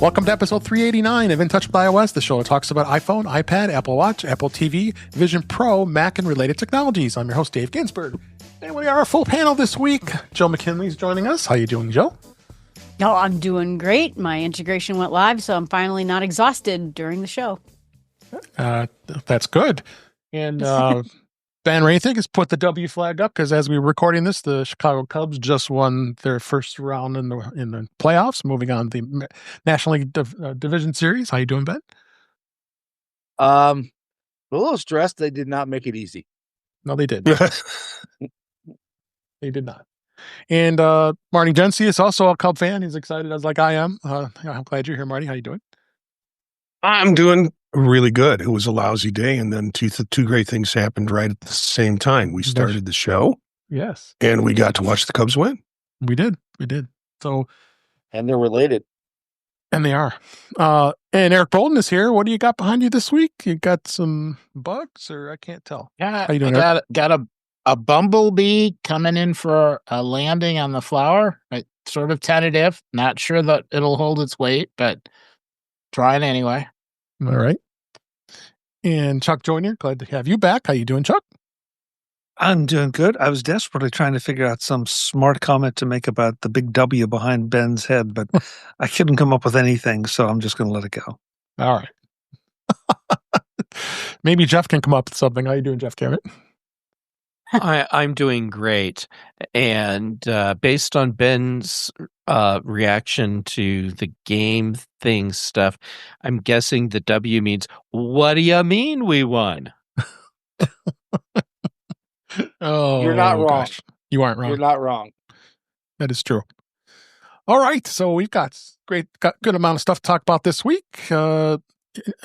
Welcome to episode 389 of In Touch with iOS, the show that talks about iPhone, iPad, Apple Watch, Apple TV, Vision Pro, Mac, and related technologies. I'm your host, Dave Ginsburg. And we are a full panel this week. Jill McKinley is joining us. How you doing, Jill? Oh, I'm doing great. My integration went live, so I'm finally not exhausted during the show. That's good. And Ben Roethig has put the W flag up because as we were recording this, the Chicago Cubs just won their first round in the playoffs, moving on to the National League Division Series. How you doing, Ben? A little stressed. They did not make it easy. No, they did. They did not. And Marty Jencius, also a Cub fan. He's excited as like I am. I'm glad you're here, Marty. How you doing? I'm doing really good. It was a lousy day, and then two great things happened right at the same time. We started the show. Yes. And we got to watch the Cubs win. We did. So, and they're related. And they are. And Eric Bolden is here. What do you got behind you this week? You got some bugs, or I can't tell. Yeah, how you doing, I got a bumblebee coming in for a landing on the flower. Sort of tentative. Not sure that it'll hold its weight, but trying anyway. All right. And Chuck Jr., glad to have you back. How you doing, Chuck? I'm doing good. I was desperately trying to figure out some smart comment to make about the big W behind Ben's head, but I couldn't come up with anything, so I'm just going to let it go. All right. Maybe Jeff can come up with something. How you doing, Jeff Gamet? I'm doing great. And based on Ben's reaction to the game thing stuff, I'm guessing the W means, what do you mean we won? Oh, you're not wrong. Gosh. You aren't wrong. You're not wrong. That is true. All right. So we've got good amount of stuff to talk about this week.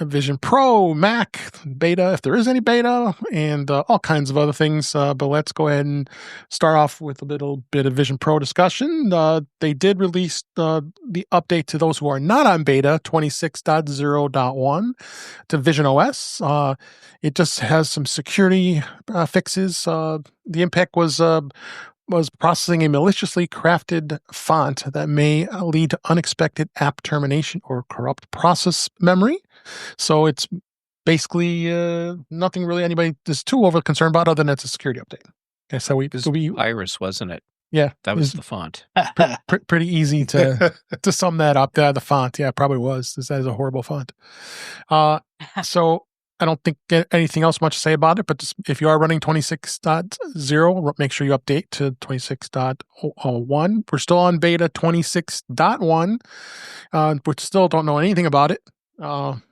Vision Pro, Mac, beta, if there is any beta, and all kinds of other things. But let's go ahead and start off with a little bit of Vision Pro discussion. They did release the update to those who are not on beta, 26.0.1 to Vision OS. It just has some security fixes. The impact was processing a maliciously crafted font that may lead to unexpected app termination or corrupt process memory. So it's basically nothing really anybody is too over concerned about, other than it's a security update. Okay, so we Iris, wasn't it? Yeah, that was the font. Pretty easy to sum that up. The font, yeah, probably was. That is a horrible font. So I don't think anything else much to say about it, but just, if you are running 26.0, make sure you update to 26.1. We're still on beta 26.1. We still don't know anything about it, but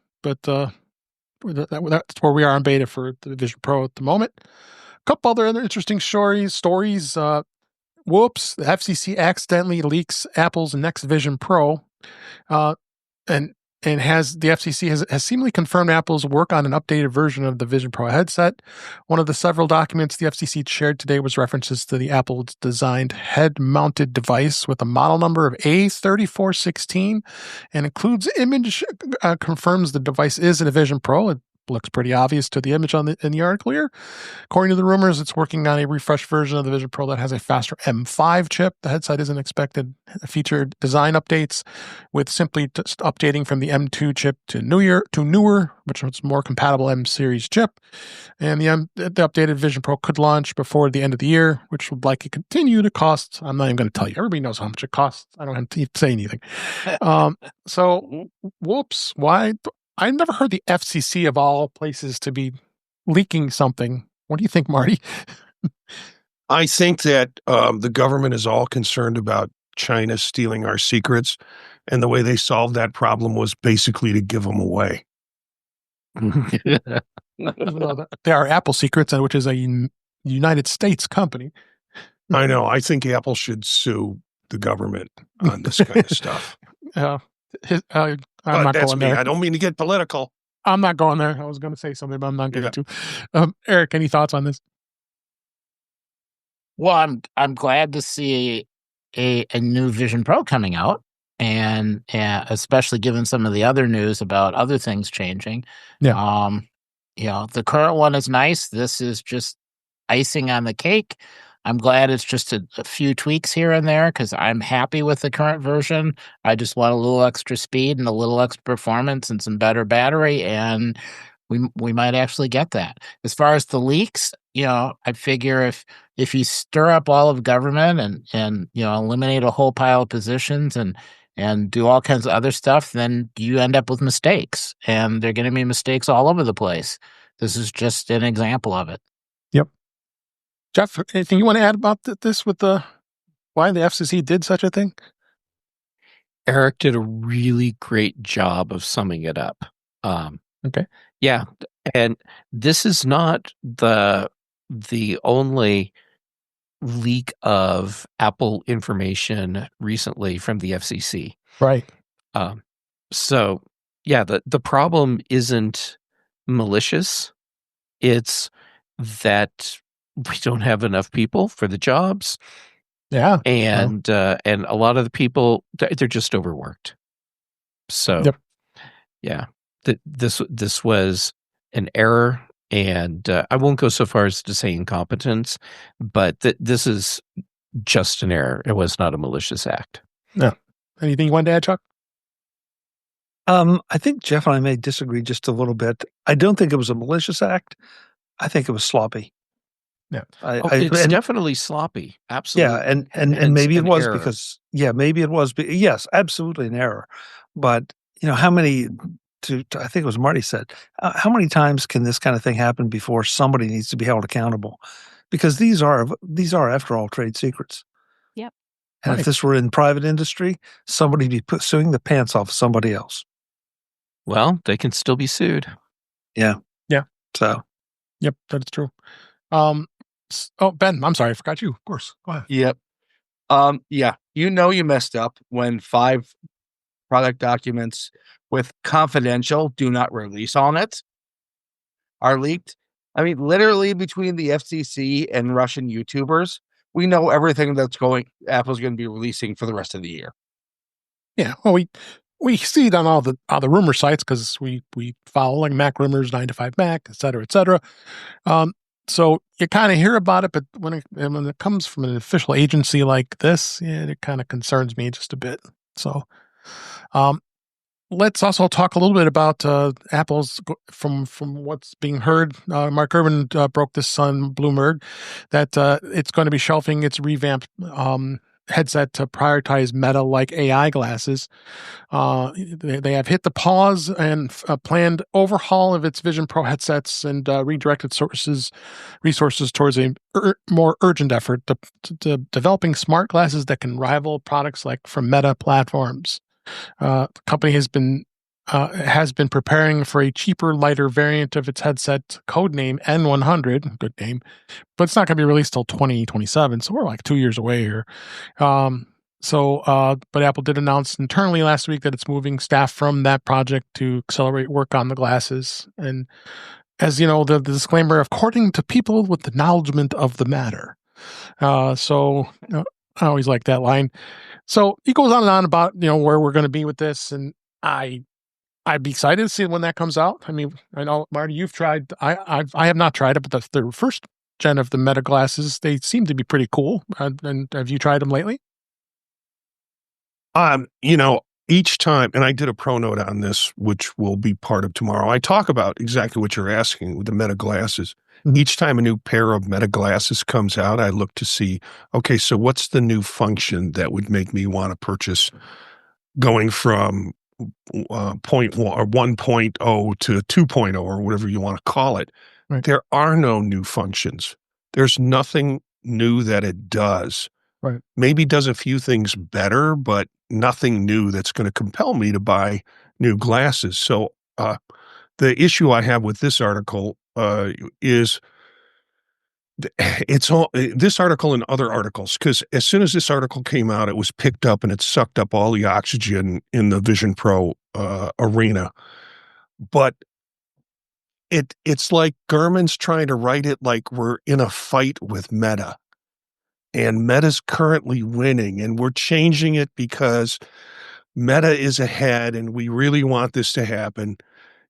that's where we are on beta for the Vision Pro at the moment. A couple other interesting stories. Whoops, the FCC accidentally leaks Apple's next Vision Pro, and the FCC has seemingly confirmed Apple's work on an updated version of the Vision Pro headset. One of the several documents the FCC shared today was references to the Apple-designed head-mounted device with a model number of A3416 and includes image confirms the device is a Vision Pro. It looks pretty obvious to the image in the article here. According to the rumors, it's working on a refreshed version of the Vision Pro that has a faster M5 chip. The headset isn't expected feature design updates, with simply just updating from the M2 chip to newer, which is more compatible M series chip. And the updated Vision Pro could launch before the end of the year, which would likely continue to cost. I'm not even going to tell you. Everybody knows how much it costs. I don't have to say anything. So, whoops. Why? I never heard the FCC of all places to be leaking something. What do you think, Marty? I think that the government is all concerned about China stealing our secrets, and the way they solved that problem was basically to give them away. They are Apple secrets, which is a United States company. I know. I think Apple should sue the government on this kind of stuff. I'm not going there. I don't mean to get political. I'm not going there. I was going to say something, but I'm not going to. Eric, any thoughts on this? Well, I'm glad to see a new Vision Pro coming out, and especially given some of the other news about other things changing. Yeah. The current one is nice. This is just icing on the cake. I'm glad it's just a few tweaks here and there because I'm happy with the current version. I just want a little extra speed and a little extra performance and some better battery, and we might actually get that. As far as the leaks, I figure if you stir up all of government and eliminate a whole pile of positions and do all kinds of other stuff, then you end up with mistakes, and there are going to be mistakes all over the place. This is just an example of it. Yep. Jeff, anything you want to add about this with why the FCC did such a thing? Eric did a really great job of summing it up. Okay. Yeah, and this is not the only leak of Apple information recently from the FCC. Right. So, yeah, the problem isn't malicious. It's that we don't have enough people for the jobs. Yeah. And a lot of the people, they're just overworked. So, yep. Yeah, this was an error, and I won't go so far as to say incompetence, but this is just an error. It was not a malicious act. No. Anything you wanted to add, Chuck? I think Jeff and I may disagree just a little bit. I don't think it was a malicious act. I think it was sloppy. Yeah. It's definitely sloppy. Absolutely. Yeah, and maybe it was because maybe it was. Yes, absolutely an error. But how many? I think it was Marty said, how many times can this kind of thing happen before somebody needs to be held accountable? Because these are after all trade secrets. Yep. And if this were in private industry, somebody'd be suing the pants off somebody else. Well, they can still be sued. Yeah. Yeah. So. Yep, that's true. Ben, I'm sorry, I forgot you. Of course, go ahead. Yep. Yeah, you messed up when 5 product documents with confidential do not release on it are leaked. I mean, literally between the FCC and Russian YouTubers, we know everything that's Apple's going to be releasing for the rest of the year. Yeah, well, we see it on all the rumor sites because we follow like Mac Rumors, 9 to 5 Mac, et cetera, et cetera. So you kind of hear about it, but when it comes from an official agency like this, it kind of concerns me just a bit. So, let's also talk a little bit about Apple's from what's being heard. Mark Gurman broke this on Bloomberg that it's going to be shelving its revamped headset to prioritize Meta-like AI glasses. They have hit the pause and planned overhaul of its Vision Pro headsets and redirected resources towards a more urgent effort to developing smart glasses that can rival products like from Meta platforms. The company has been preparing for a cheaper, lighter variant of its headset, codename N100, good name, but it's not going to be released till 2027, so we're like 2 years away here. But Apple did announce internally last week that it's moving staff from that project to accelerate work on the glasses. And as you know, the disclaimer, according to people with the acknowledgement of the matter. I always like that line. So he goes on and on about, where we're going to be with this. And I'd be excited to see when that comes out. I mean, I know, Marty, you've tried. I have not tried it, but the first gen of the Meta glasses, they seem to be pretty cool. And have you tried them lately? Each time, and I did a pro note on this, which will be part of tomorrow. I talk about exactly what you're asking with the Meta glasses. Mm-hmm. Each time a new pair of Meta glasses comes out, I look to see, okay, so what's the new function that would make me want to purchase going from 0.1 or 1.0 to 2.0 or whatever you want to call it. Right. There are no new functions. There's nothing new that it does. Right. Maybe does a few things better, but nothing new that's going to compel me to buy new glasses. So the issue I have with this article is it's all this article and other articles, because as soon as this article came out, it was picked up and it sucked up all the oxygen in the Vision Pro arena. But it's like Gurman's trying to write it like we're in a fight with Meta. And Meta's currently winning, and we're changing it because Meta is ahead and we really want this to happen.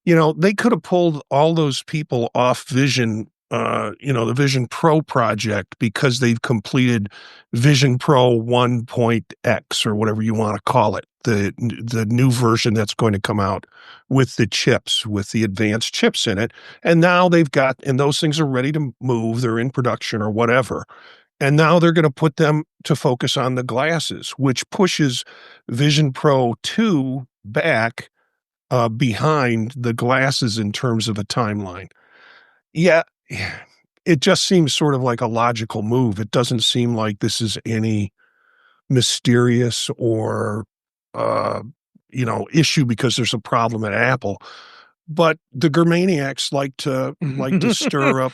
They could have pulled all those people off Vision the Vision Pro project because they've completed Vision Pro 1.x or whatever you want to call it, the new version that's going to come out with the chips, with the advanced chips in it. And now and those things are ready to move. They're in production or whatever. And now they're going to put them to focus on the glasses, which pushes Vision Pro 2 back behind the glasses in terms of a timeline. Yeah, it just seems sort of like a logical move. It doesn't seem like this is any mysterious or, issue because there's a problem at Apple. But the Germaniacs like to stir up.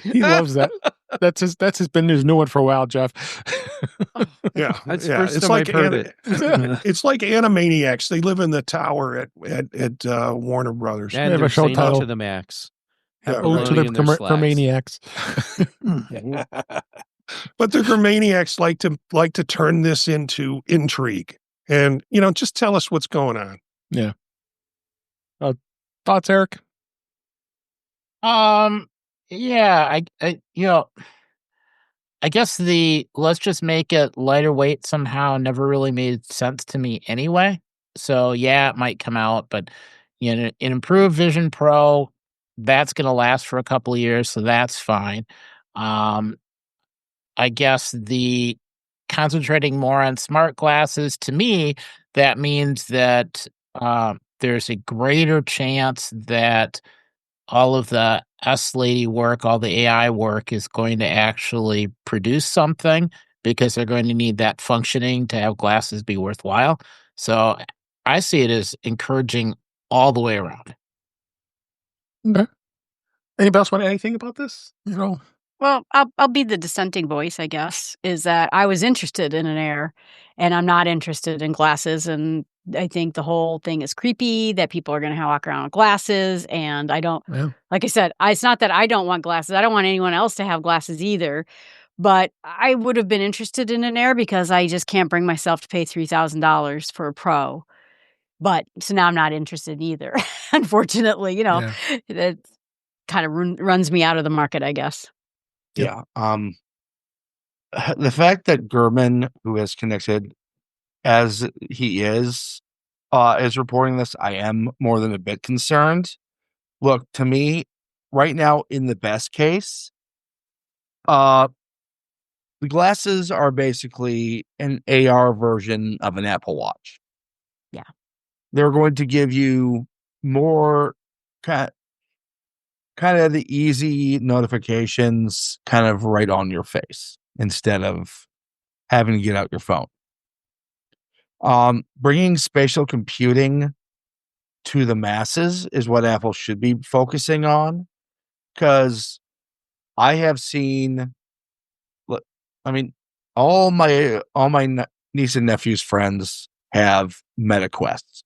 He loves that. That's been his new one for a while, Jeff. That's the first time I've heard it. It's like Animaniacs. They live in the tower at Warner Brothers. And have a show title to the max. Ode to the Germaniacs. But the Germaniacs like to turn this into intrigue, and just tell us what's going on. Yeah. Thoughts, Eric? Yeah, I guess let's just make it lighter weight somehow never really made sense to me anyway. So yeah, it might come out, but an improved Vision Pro, that's going to last for a couple of years, so that's fine. I guess the concentrating more on smart glasses, to me, that means that there's a greater chance that all of the S-Lady work, all the AI work is going to actually produce something because they're going to need that functioning to have glasses be worthwhile. So I see it as encouraging all the way around. Okay. Anybody else want anything about this? Well, I'll be the dissenting voice, I guess, is that I was interested in an Air, and I'm not interested in glasses, and I think the whole thing is creepy that people are going to walk around with glasses, and I don't, like I said, it's not that I don't want glasses. I don't want anyone else to have glasses either, but I would have been interested in an Air because I just can't bring myself to pay $3,000 for a Pro. But so now I'm not interested either. Unfortunately, that kind of runs me out of the market, I guess. Yeah. The fact that Gurman, who has connected as he is reporting this, I am more than a bit concerned. Look, to me, right now, in the best case, the glasses are basically an AR version of an Apple Watch. Yeah. They're going to give you more kind of the easy notifications kind of right on your face instead of having to get out your phone. Bringing spatial computing to the masses is what Apple should be focusing on, because I have seen, all my niece and nephew's friends have Meta Quests.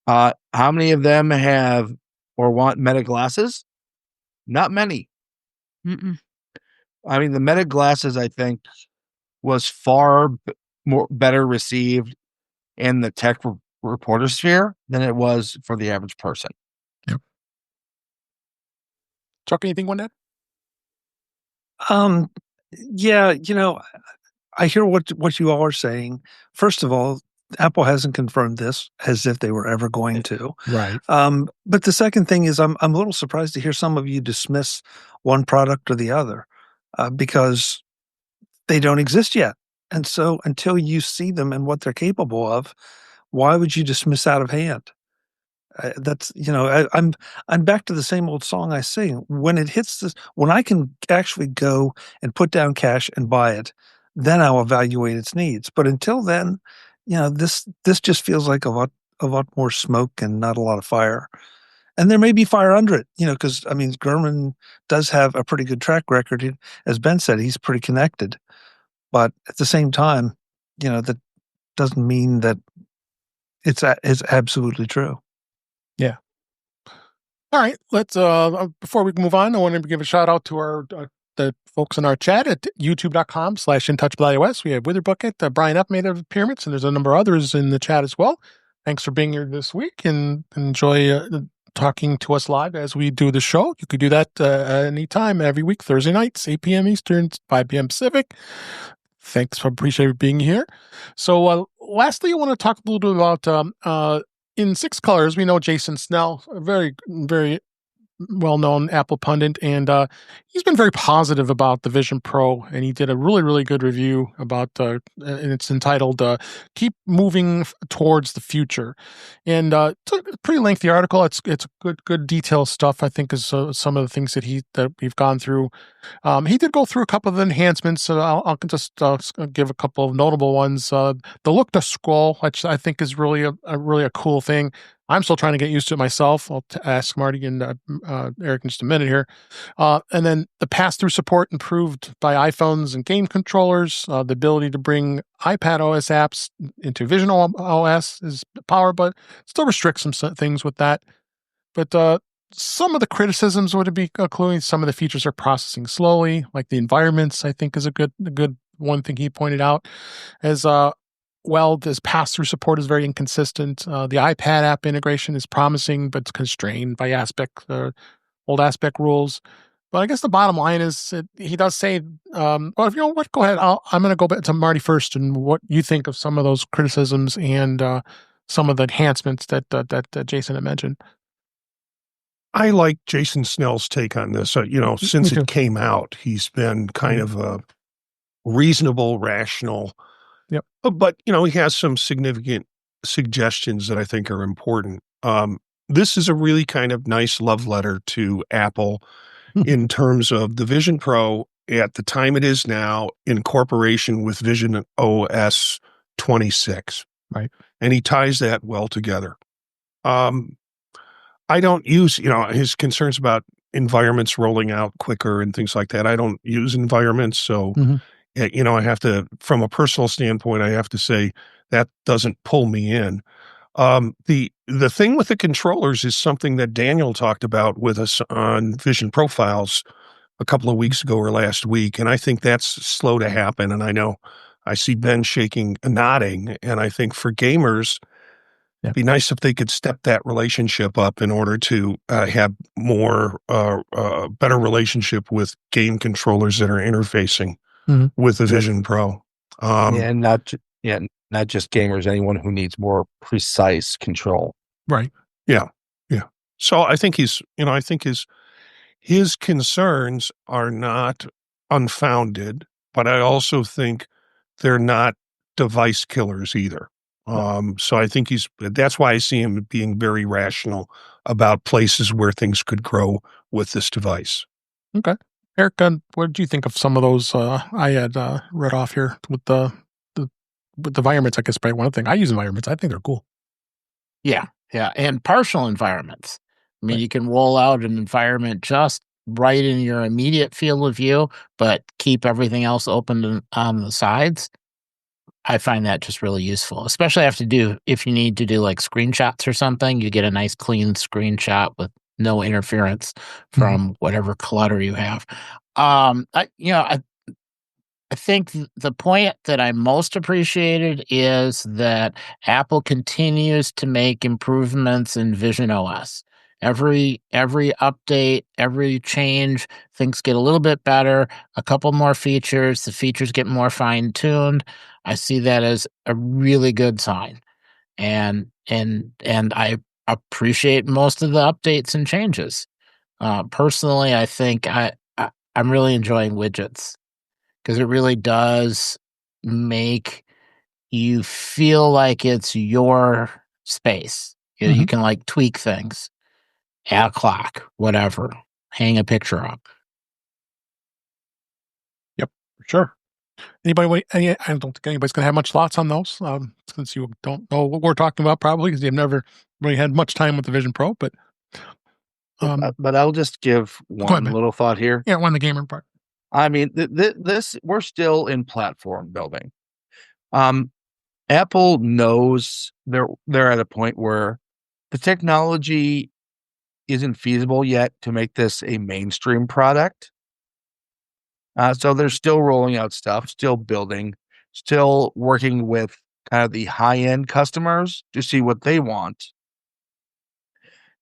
How many of them have or want Meta glasses? Not many. Mm-mm. The Meta glasses, I think, was far better received in the tech reporter sphere than it was for the average person. Yep. Chuck, anything on that? Yeah, I hear what you all are saying. First of all, Apple hasn't confirmed this as if they were ever going to. Right. But the second thing is I'm a little surprised to hear some of you dismiss one product or the other because they don't exist yet. And so until you see them and what they're capable of, why would you dismiss out of hand? That's I'm back to the same old song I sing. When it hits this, when I can actually go and put down cash and buy it, then I'll evaluate its needs. But until then, this just feels like a lot more smoke and not a lot of fire. And there may be fire under it, because Gurman does have a pretty good track record. As Ben said, he's pretty connected. But at the same time, that doesn't mean that it's absolutely true. Yeah. All right. Let's before we move on, I want to give a shout out to the folks in our chat at youtube.com/intouchableios. We have Witherbucket, Brian F. made of Pyramids, and there's a number of others in the chat as well. Thanks for being here this week, and enjoy talking to us live as we do the show. You could do that anytime, every week, Thursday nights, 8 p.m. Eastern, 5 p.m. Pacific. Thanks. I appreciate being here. So lastly, I want to talk a little bit about in 6 colors. We know Jason Snell, a very, very well-known Apple pundit, and he's been very positive about the Vision Pro, and he did a really, really good review about, and it's entitled "Keep Moving Towards the Future," and it's a pretty lengthy article. It's good detailed stuff. I think is some of the things that we've gone through. He did go through a couple of enhancements, so I'll just give a couple of notable ones. The look to scroll, which I think is really a cool thing. I'm still trying to get used to it myself. I'll ask Marty and Eric in just a minute here. And then the pass-through support improved by iPhones and game controllers. The ability to bring iPad OS apps into Vision OS is power, but still restricts some things with that. But some of the criticisms would be including some of the features are processing slowly, like the environments, I think is a good one thing he pointed out. As well, this pass-through support is very inconsistent. The iPad app integration is promising, but it's constrained by old aspect rules. But I guess the bottom line is he does say, well, if you know what, go ahead. I'm going to go back to Marty first and what you think of some of those criticisms and some of the enhancements that Jason had mentioned. I like Jason Snell's take on this. Since it came out, he's been kind of a reasonable, rational. Yep. But, he has some significant suggestions that I think are important. This is a really kind of nice love letter to Apple in terms of the Vision Pro at the time it is now in incorporation with Vision OS 26. Right. And he ties that well together. I don't use, his concerns about environments rolling out quicker and things like that. I don't use environments. So, I have to, from a personal standpoint, I have to say that doesn't pull me in. The thing with the controllers is something that Daniel talked about with us on Vision Profiles a couple of weeks ago or last week. And I think that's slow to happen. And I know I see Ben nodding. And I think for gamers, it'd be nice if they could step that relationship up in order to have more, better relationship with game controllers that are interfacing with the Vision Pro. And not just gamers, anyone who needs more precise control. Right. Yeah. So I think his concerns are not unfounded, but I also think they're not device killers either. So I think that's why I see him being very rational about places where things could grow with this device. Okay. Eric, what did you think of some of those I had read off here with the environments? I guess probably one thing. I use environments. I think they're cool. Yeah. And partial environments. I mean, you can roll out an environment just right in your immediate field of view, but keep everything else open on the sides. I find that just really useful, especially if you need to do like screenshots or something, you get a nice clean screenshot with no interference from whatever clutter you have. I think the point that I most appreciated is that Apple continues to make improvements in Vision OS. Every update, every change, things get a little bit better, a couple more features, the features get more fine-tuned. I see that as a really good sign. And I appreciate most of the updates and changes. Personally, I think I'm really enjoying widgets because it really does make you feel like it's your space. You can like tweak things, add a clock, whatever, hang a picture up. Yep, for sure. I don't think anybody's going to have much thoughts on those, since you don't know what we're talking about probably because you've never really had much time with the Vision Pro. But I'll just give one little thought here. Yeah, on the gamer part. I mean, this we're still in platform building. Apple knows they're at a point where the technology isn't feasible yet to make this a mainstream product. So they're still rolling out stuff, still building, still working with kind of the high-end customers to see what they want.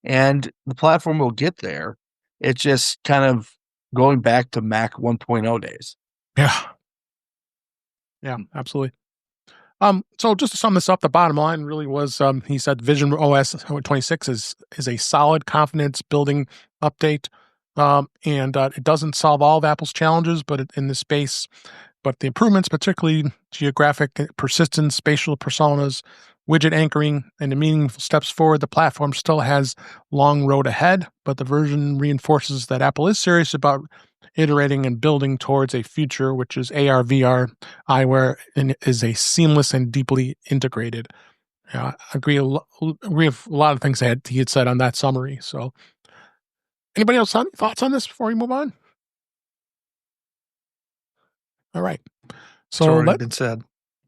and the platform will get there. It's just kind of going back to Mac 1.0 days. Yeah, absolutely. So just to sum this up, the bottom line really was, he said Vision OS 26 is a solid confidence building update. And it doesn't solve all of Apple's challenges, but in this space, but the improvements, particularly geographic persistence, spatial personas, widget anchoring, and the meaningful steps forward, the platform still has long road ahead, but the version reinforces that Apple is serious about iterating and building towards a future which is AR, VR, eyewear, and is a seamless and deeply integrated. I agree with a lot of things that he had said on that summary. So, anybody else have any thoughts on this before we move on? All right. So, it's already been said.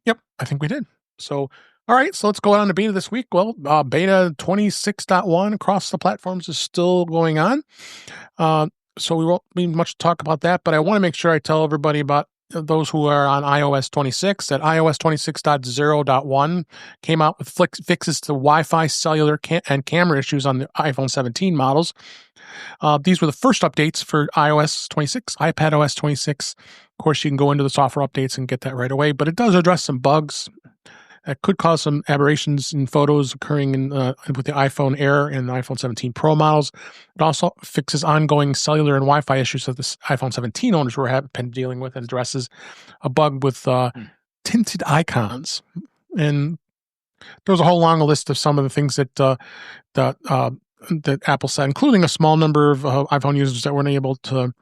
Yep, I think we did. So, all right, so let's go on to beta this week. Well, beta 26.1 across the platforms is still going on. So we won't be much to talk about that, but I want to make sure I tell everybody about those who are on iOS 26 that iOS 26.0.1 came out with fixes to Wi-Fi, cellular, and camera issues on the iPhone 17 models. These were the first updates for iOS 26, iPadOS 26. Of course, you can go into the software updates and get that right away, but it does address some bugs that could cause some aberrations in photos occurring with the iPhone Air and the iPhone 17 Pro models. It also fixes ongoing cellular and Wi-Fi issues that the iPhone 17 owners have been dealing with, and addresses a bug with tinted icons. And there was a whole long list of some of the things that Apple said, including a small number of iPhone users that weren't able to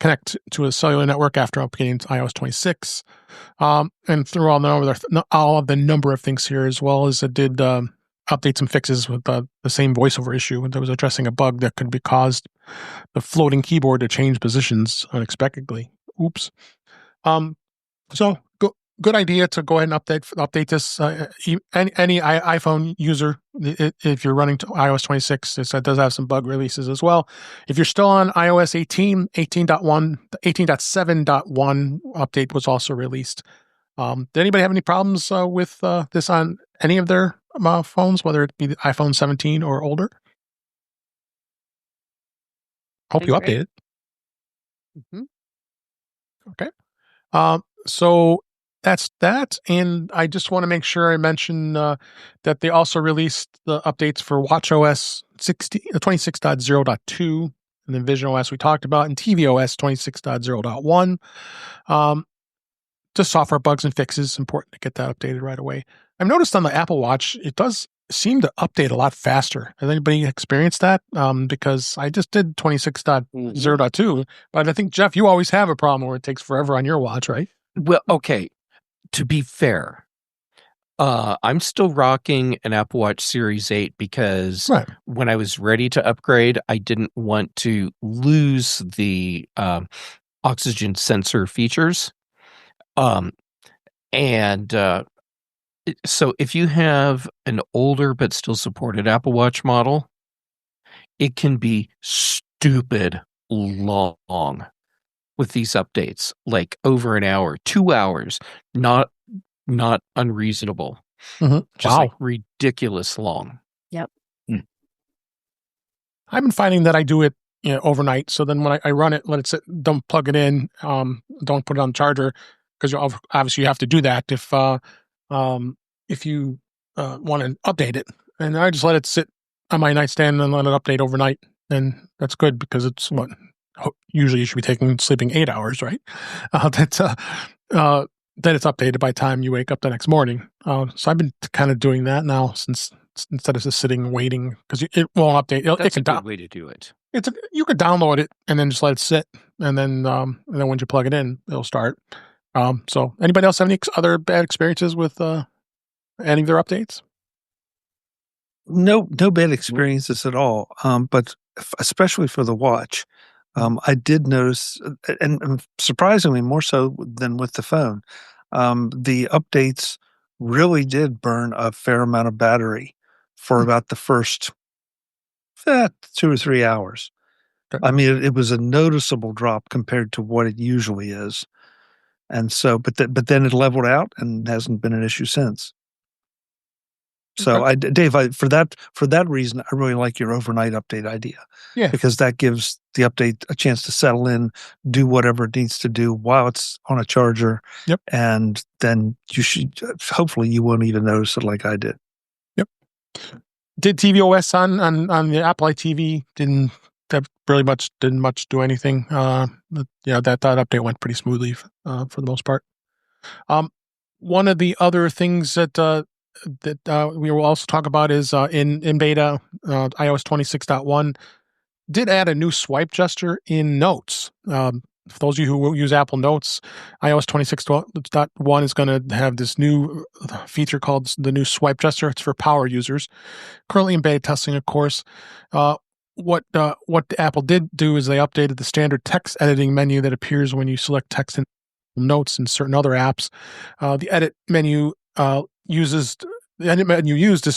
connect to a cellular network after updating to iOS 26. And through all of the number of things here, as well as it did update some fixes with the same voiceover issue that was addressing a bug that could be caused the floating keyboard to change positions unexpectedly. Oops. So good idea to go ahead and update this. Any iPhone user, if you're running to iOS 26, this does have some bug releases as well. If you're still on iOS 18, 18.1, the 18.7.1 update was also released. Did anybody have any problems with this on any of their phones, whether it be the iPhone 17 or older? Hope you updated. Mm-hmm. Okay. So that's that. And I just want to make sure I mention that they also released the updates for watchOS 26.0.2 and then visionOS we talked about, and tvOS 26.0.1. Just software bugs and fixes. Important to get that updated right away. I've noticed on the Apple Watch, it does seem to update a lot faster. Has anybody experienced that? Because I just did 26.0.2, but I think, Jeff, you always have a problem where it takes forever on your watch, right? Well, okay. To be fair, I'm still rocking an Apple Watch Series 8 because when I was ready to upgrade, I didn't want to lose the oxygen sensor features. So if you have an older but still supported Apple Watch model, it can be stupid long with these updates, like over an hour, 2 hours, not unreasonable. Mm-hmm. Just like ridiculous long. Yep. I've been finding that I do it overnight. So then when I run it, let it sit, don't plug it in, don't put it on the charger, because obviously you have to do that if you want to update it. And I just let it sit on my nightstand and let it update overnight. And that's good because it's what usually you should be sleeping 8 hours, right? Then it's updated by the time you wake up the next morning. So I've been kind of doing that now instead of just sitting and waiting, because it won't update. That's a good way to do it. You could download it and then just let it sit, and then once you plug it in, it'll start. So anybody else have any other bad experiences with any of their updates? No bad experiences at all. But especially for the watch, I did notice, and surprisingly more so than with the phone, the updates really did burn a fair amount of battery for about the first 2 or 3 hours. Okay. I mean, it was a noticeable drop compared to what it usually is. And so, but then it leveled out and hasn't been an issue since. So, Dave, for that reason, I really like your overnight update idea. Yeah, because that gives the update a chance to settle in, do whatever it needs to do while it's on a charger. Yep. And then hopefully you won't even notice it like I did. Yep. Did tvOS on the Apple iTV didn't much do anything. That update went pretty smoothly for the most part. One of the other things that we will also talk about is in beta, iOS 26.1 did add a new swipe gesture in Notes. For those of you who use Apple Notes, iOS 26.1 is going to have this new feature called the new swipe gesture. It's for power users. Currently in beta testing, of course. What Apple did do is they updated the standard text editing menu that appears when you select text in Notes and certain other apps. The edit menu used to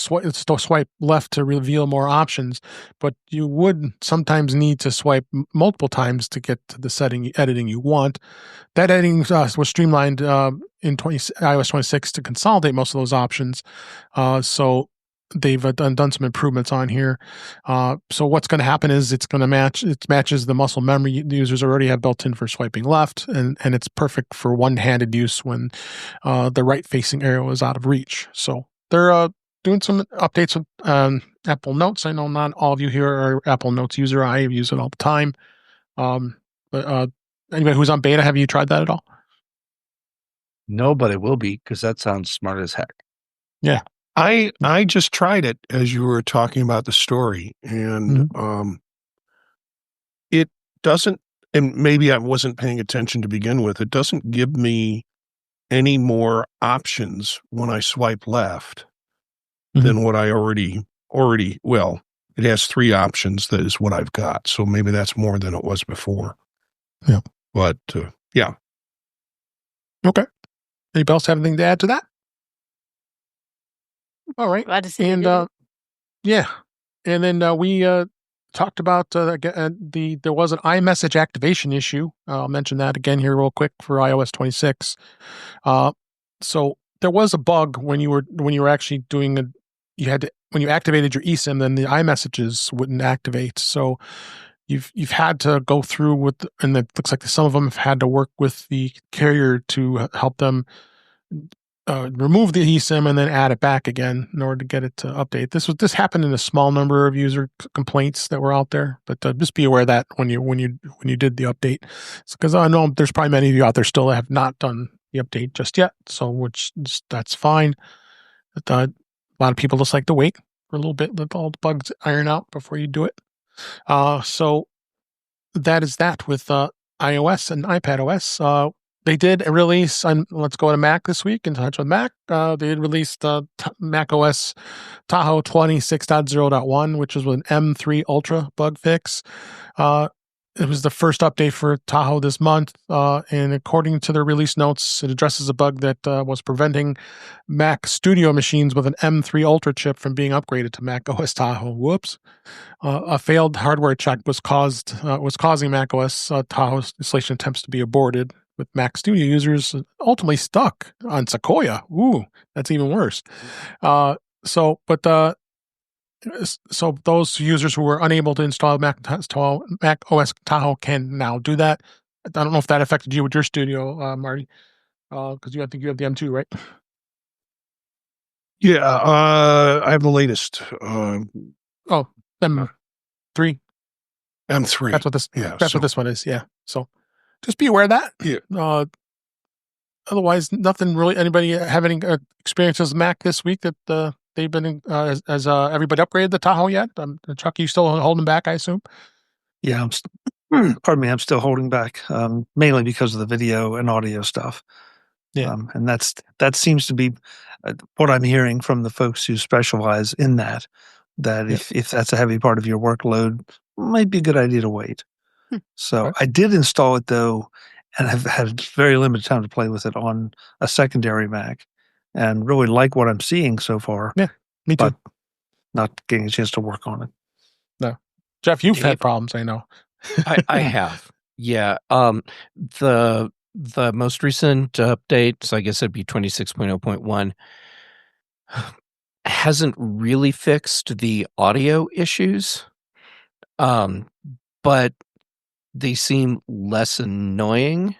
swipe left to reveal more options, but you would sometimes need to swipe multiple times to get to the editing you want. That editing was streamlined in iOS 26 to consolidate most of those options. So they've done some improvements on here. So what's going to happen is it matches the muscle memory the users already have built in for swiping left, and it's perfect for one-handed use when the right-facing arrow is out of reach. So they're doing some updates with Apple Notes. I know not all of you here are Apple Notes user. I use it all the time. But anybody who's on beta, have you tried that at all? No, but it will be, because that sounds smart as heck. Yeah. I just tried it as you were talking about the story, and it doesn't, and maybe I wasn't paying attention to begin with, it doesn't give me any more options when I swipe left than what I already, well, it has 3 options. That is what I've got. So maybe that's more than it was before. Yeah. But, yeah. Okay. Anybody else have anything to add to that? All right. Glad to see and you. Yeah. And then we talked about there was an iMessage activation issue. I'll mention that again here real quick for iOS 26. So there was a bug when you were actually doing when you activated your eSIM, then the iMessages wouldn't activate. So you've had to go through and it looks like some of them have had to work with the carrier to help them remove the eSIM and then add it back again in order to get it to update. This happened in a small number of user complaints that were out there, but just be aware of that when you did the update, because I know there's probably many of you out there still that have not done the update just yet. So that's fine. But, a lot of people just like to wait for a little bit, let all the bugs iron out before you do it. So that is that with iOS and iPadOS. They did release, let's go to Mac this week and touch on Mac. They released Mac OS Tahoe 26.0.1, which is with an M3 Ultra bug fix. It was the first update for Tahoe this month, and according to their release notes, it addresses a bug that was preventing Mac Studio machines with an M3 Ultra chip from being upgraded to Mac OS Tahoe. Whoops. A failed hardware check was causing Mac OS Tahoe installation attempts to be aborted, with Mac Studio users ultimately stuck on Sequoia. Ooh, that's even worse. So those users who were unable to install Mac OS Tahoe can now do that. I don't know if that affected you with your Studio, Marty, because I think you have the M2, right? Yeah, I have the latest. M3. M3. That's what this one is. Yeah. So just be aware of that. Yeah. Otherwise, nothing really. Anybody have any experiences with Mac this week that they've been has everybody upgraded the Tahoe yet? Chuck, you still holding back, I assume? Yeah, pardon me, I'm still holding back, mainly because of the video and audio stuff. Yeah, and that seems to be what I'm hearing from the folks who specialize in that. If that's a heavy part of your workload, it might be a good idea to wait. So I did install it though, and have had very limited time to play with it on a secondary Mac, and really like what I'm seeing so far. Yeah, me too. But not getting a chance to work on it. No, Jeff, you've had problems, I know. I have. Yeah. The most recent update, so I guess it'd be 26.0.1. hasn't really fixed the audio issues, but they seem less annoying.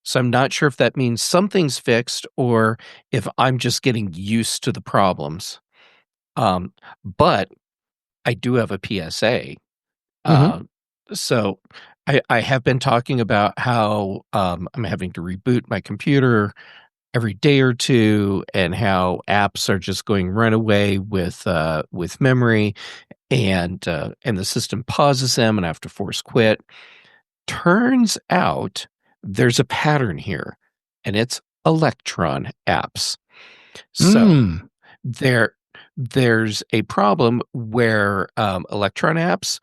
So I'm not sure if that means something's fixed or if I'm just getting used to the problems. But I do have a PSA. So I have been talking about how I'm having to reboot my computer every day or two, and how apps are just going runaway with memory, and the system pauses them, and I have to force quit. Turns out there's a pattern here, and it's Electron apps. So there's a problem where Electron apps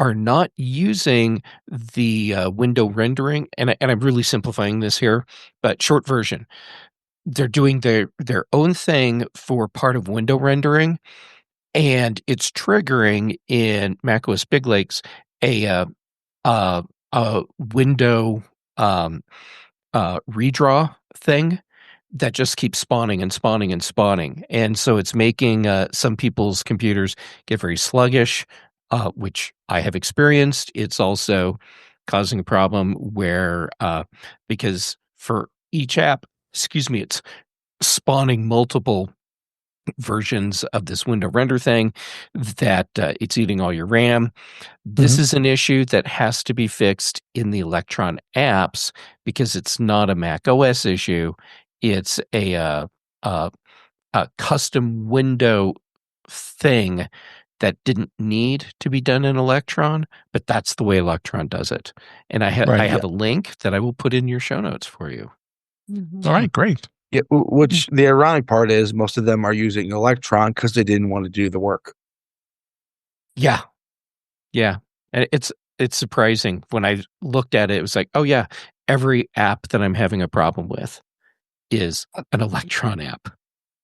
are not using the window rendering, and I'm really simplifying this here, but short version, they're doing their own thing for part of window rendering, and it's triggering in macOS Big Lakes a window redraw thing that just keeps spawning and spawning and spawning. And so it's making some people's computers get very sluggish, which I have experienced. It's also causing a problem where, because for each app, it's spawning multiple versions of this window render thing, that it's eating all your RAM. This is an issue that has to be fixed in the Electron apps, because it's not a Mac OS issue. It's a custom window thing that didn't need to be done in Electron, but that's the way Electron does it. And I have a link that I will put in your show notes for you. All right, great. Yeah, which the ironic part is most of them are using Electron because they didn't want to do the work. Yeah. And it's surprising. When I looked at it, it was like, oh yeah, every app that I'm having a problem with is an Electron app.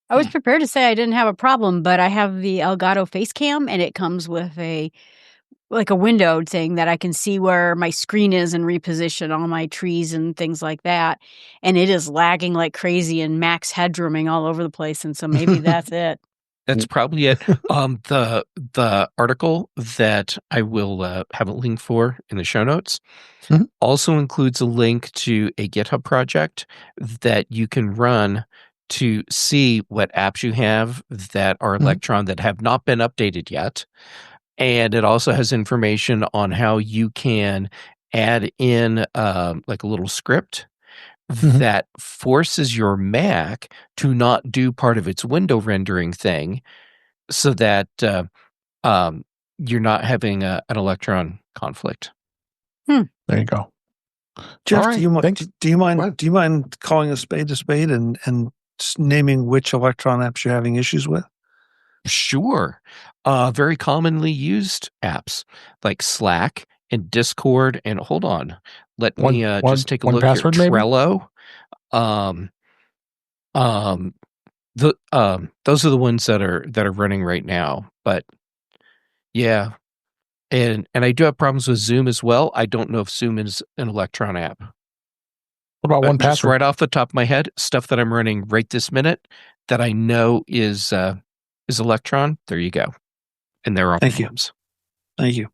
I was prepared to say I didn't have a problem, but I have the Elgato face cam, and it comes with a window thing that I can see where my screen is and reposition all my trees and things like that. And it is lagging like crazy and max headrooming all over the place. And so maybe that's it. That's probably it. The article that I will have a link for in the show notes also includes a link to a GitHub project that you can run to see what apps you have that are Electron that have not been updated yet. And it also has information on how you can add in like a little script that forces your Mac to not do part of its window rendering thing, so that you're not having an Electron conflict. There you go. Jeff, Right, do you mind calling a spade and naming which Electron apps you're having issues with? Sure. Very commonly used apps like Slack and Discord, and hold on, let me just take a look here. Trello. Those are the ones that are running right now. But yeah, and I do have problems with Zoom as well. I don't know if Zoom is an Electron app. What about 1Password? Just right off the top of my head, stuff that I'm running right this minute that I know is Electron. There you go. And there are problems. Thank you.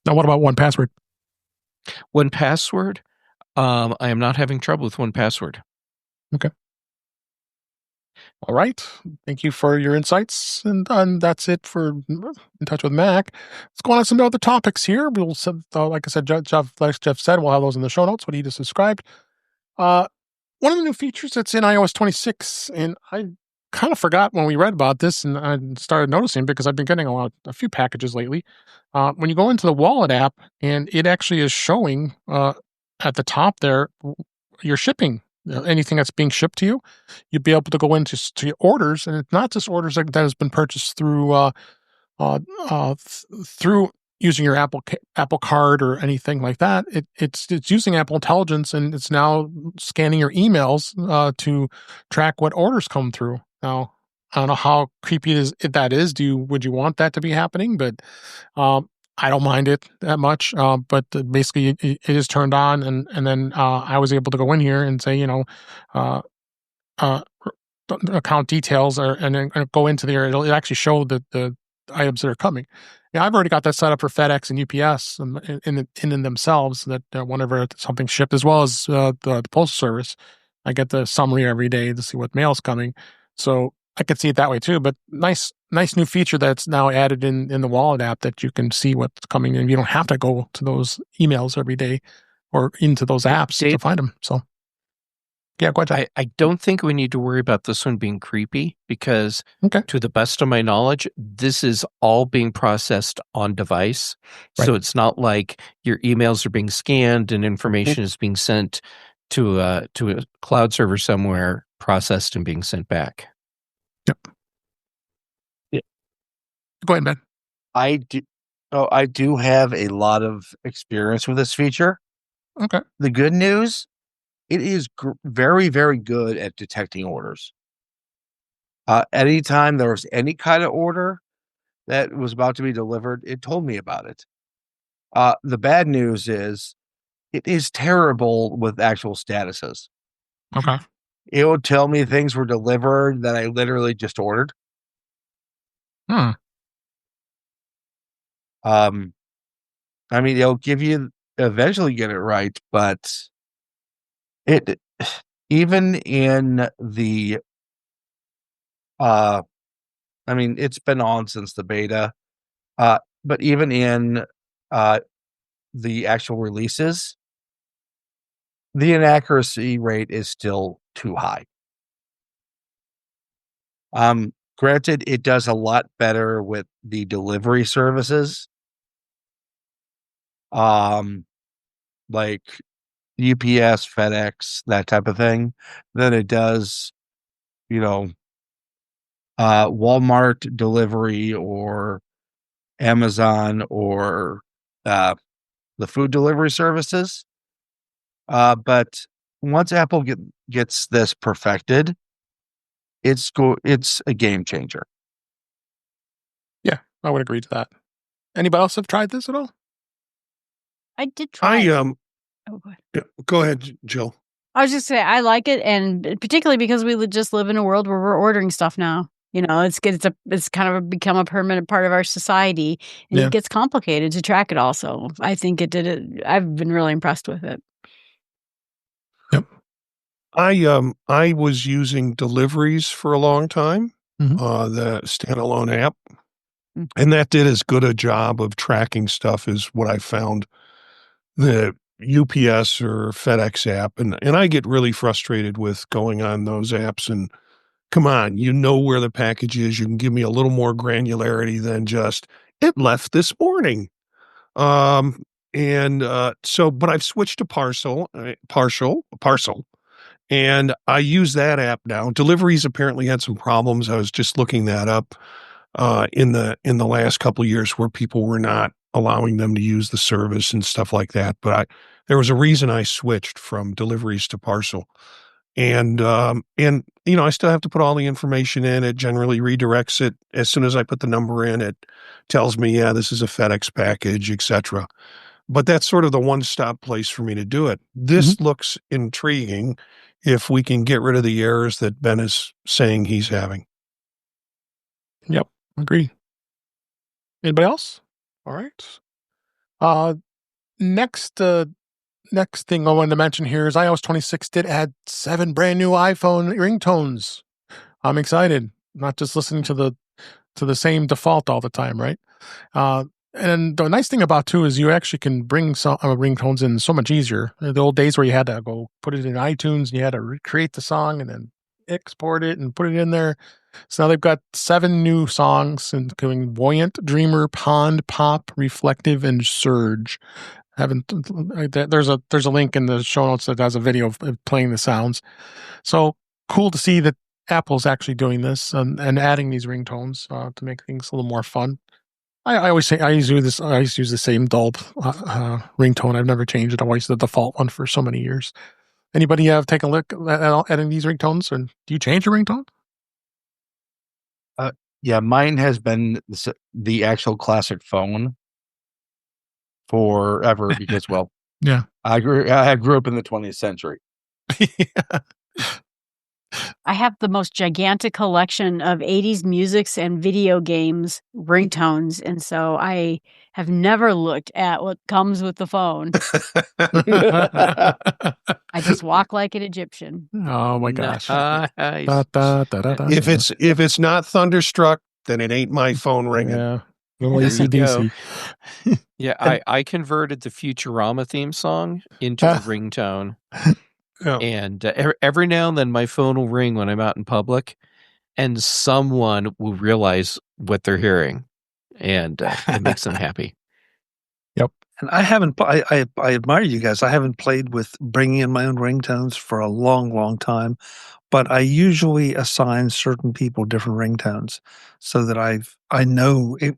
Now, what about 1Password? 1Password? I am not having trouble with 1Password. Okay. All right. Thank you for your insights. And that's it for In Touch with Mac. Let's go on to some other topics here. We'll, like I said, like Jeff said, we'll have those in the show notes, what he just described. One of the new features that's in iOS 26, and I kind of forgot when we read about this, and I started noticing because I've been getting a few packages lately. When you go into the Wallet app, and it actually is showing at the top there your shipping, anything that's being shipped to you, you'd be able to go into your orders, and it's not just orders that has been purchased through through using your Apple Card or anything like that. It's using Apple Intelligence, and it's now scanning your emails to track what orders come through. Now, I don't know how creepy that is. Would you want that to be happening? But I don't mind it that much. But basically, it is turned on, and then I was able to go in here and say, account details and then go into there. It'll actually show the items that are coming. Yeah, I've already got that set up for FedEx and UPS in themselves, that whenever something's shipped, as well as the Postal Service. I get the summary every day to see what mail's coming. So I could see it that way too. But nice new feature that's now added in the Wallet app, that you can see what's coming, and you don't have to go to those emails every day or into those apps to find them. So yeah, go ahead. I don't think we need to worry about this one being creepy, because to the best of my knowledge, this is all being processed on device. Right. So it's not like your emails are being scanned and information is being sent to a cloud server somewhere, processed and being sent back. Yep. Yeah. Go ahead, Ben. I do have a lot of experience with this feature. Okay. The good news, it is very, very good at detecting orders. Anytime there was any kind of order that was about to be delivered, it told me about it. The bad news is it is terrible with actual statuses. Okay. It would tell me things were delivered that I literally just ordered. I mean, it'll give you eventually get it right, but it even in the I mean, it's been on since the beta, but even in the actual releases, the inaccuracy rate is still too high. Granted, it does a lot better with the delivery services, like UPS, FedEx, that type of thing, than it does, Walmart delivery or Amazon or the food delivery services. But once Apple gets this perfected, it's a game changer. Yeah, I would agree to that. Anybody else have tried this at all? I did try. Oh, go ahead. Yeah, go ahead, Jill. I was just saying I like it, and particularly because we just live in a world where we're ordering stuff now. It's kind of become a permanent part of our society, and it gets complicated to track it all. So I think it did it. I've been really impressed with it. Yep. I was using deliveries for a long time, the standalone app, and that did as good a job of tracking stuff as what I found the UPS or FedEx app. And I get really frustrated with going on those apps and, come on, where the package is. You can give me a little more granularity than just, it left this morning. But I've switched to Parcel, and I use that app now. Deliveries apparently had some problems. I was just looking that up in the last couple of years, where people were not allowing them to use the service and stuff like that. But there was a reason I switched from deliveries to Parcel. And I still have to put all the information in. It generally redirects it. As soon as I put the number in, it tells me, yeah, this is a FedEx package, etc. But that's sort of the one-stop place for me to do it. This looks intriguing if we can get rid of the errors that Ben is saying he's having. Yep, agree. Anybody else? All right. Next thing I wanted to mention here is iOS 26 did add 7 brand new iPhone ringtones. I'm excited. Not just listening to the same default all the time, right? And the nice thing about too is you actually can bring some ringtones in so much easier. The old days where you had to go put it in iTunes and you had to recreate the song and then export it and put it in there. So now they've got 7 new songs, including Buoyant, Dreamer, Pond, Pop, Reflective, and Surge. There's a link in the show notes that has a video of playing the sounds. So cool to see that Apple's actually doing this and adding these ringtones to make things a little more fun. I always say I used to use the same dull ringtone. I've never changed it. I always the default one for so many years. Anybody have taken a look at any of these ringtones, and do you change your ringtone? Yeah, mine has been the actual classic phone forever because, I grew up in the 20th century. Yeah. I have the most gigantic collection of 80s musics and video games ringtones, and so I have never looked at what comes with the phone. I just walk like an Egyptian. Oh my gosh. Nice. If it's not Thunderstruck, then it ain't my phone ringing. Yeah. Little There you go. AC/DC. Yeah, I converted the Futurama theme song into a ringtone. Yeah. And every now and then my phone will ring when I'm out in public, and someone will realize what they're hearing, and it makes them happy. And I haven't. I admire you guys. I haven't played with bringing in my own ringtones for a long, long time, but I usually assign certain people different ringtones so that I know it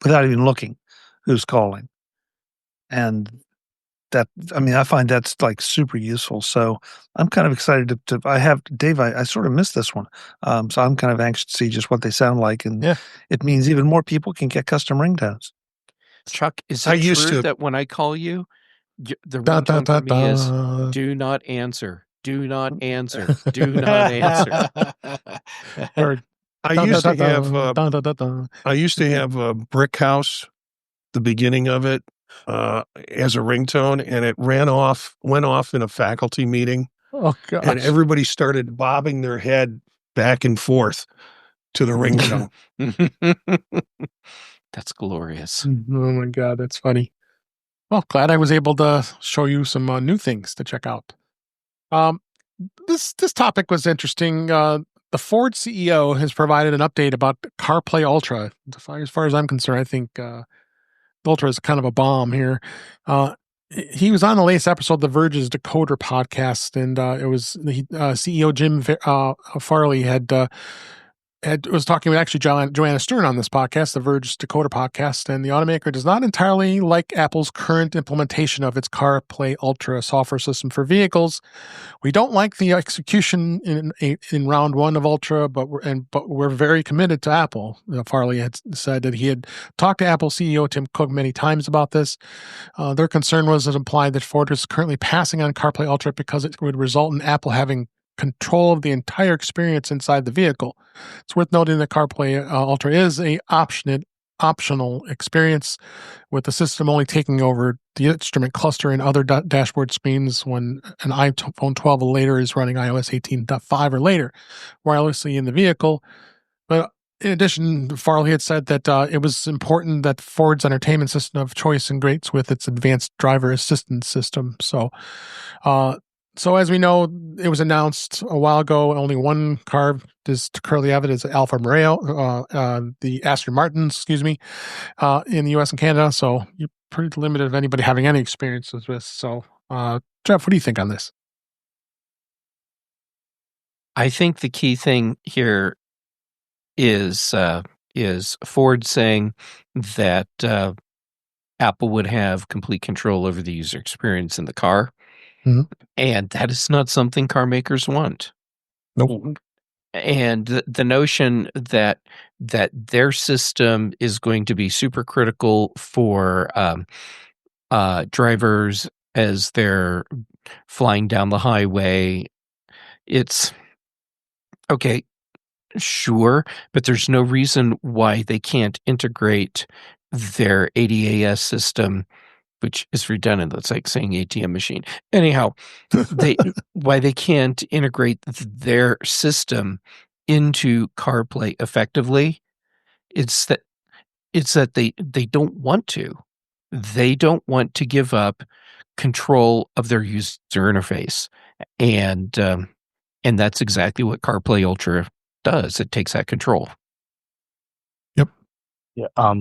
without even looking who's calling, and that I find that's like super useful. So I'm kind of excited to I have Dave. I sort of missed this one, so I'm kind of anxious to see just what they sound like, and it means even more people can get custom ringtones. Chuck, is it true that when I call you, the ringtone for me is "Do not answer, do not answer, do not answer"? I used to have a Brick House, the beginning of it, as a ringtone, and it went off in a faculty meeting. Oh gosh. And everybody started bobbing their head back and forth to the ringtone. That's glorious. Oh my God, that's funny. Well, glad I was able to show you some new things to check out. This topic was interesting. The Ford CEO has provided an update about CarPlay Ultra. As far as I'm concerned, I think Ultra is kind of a bomb here. He was on the latest episode of The Verge's Decoder podcast, and it was CEO Jim Farley was talking with actually Joanna Stern on this podcast, The Verge's Decoder podcast, and the automaker does not entirely like Apple's current implementation of its CarPlay Ultra software system for vehicles. We don't like the execution in round one of Ultra, but we're very committed to Apple. Farley had said that he had talked to Apple CEO Tim Cook many times about this. Their concern was implied that Ford is currently passing on CarPlay Ultra because it would result in Apple having control of the entire experience inside the vehicle. It's worth noting that CarPlay Ultra is a optional experience, with the system only taking over the instrument cluster and other dashboard screens when an iPhone 12 or later is running iOS 18.5 or later wirelessly in the vehicle. But in addition, Farley had said that it was important that Ford's entertainment system of choice integrates with its advanced driver assistance system. So as we know, it was announced a while ago, only one car is currently have it is Alfa Romeo, the Aston Martins, in the U.S. and Canada. So you're pretty limited of anybody having any experiences with. So, Jeff, what do you think on this? I think the key thing here is Ford saying that Apple would have complete control over the user experience in the car. Mm-hmm. And that is not something car makers want. Nope. And the notion that their system is going to be super critical for drivers as they're flying down the highway, it's okay, sure, but there's no reason why they can't integrate their ADAS system, which is redundant. That's like saying ATM machine. Anyhow, why they can't integrate their system into CarPlay effectively, it's that they don't want to. They don't want to give up control of their user interface, and that's exactly what CarPlay Ultra does. It takes that control. Yep. Yeah.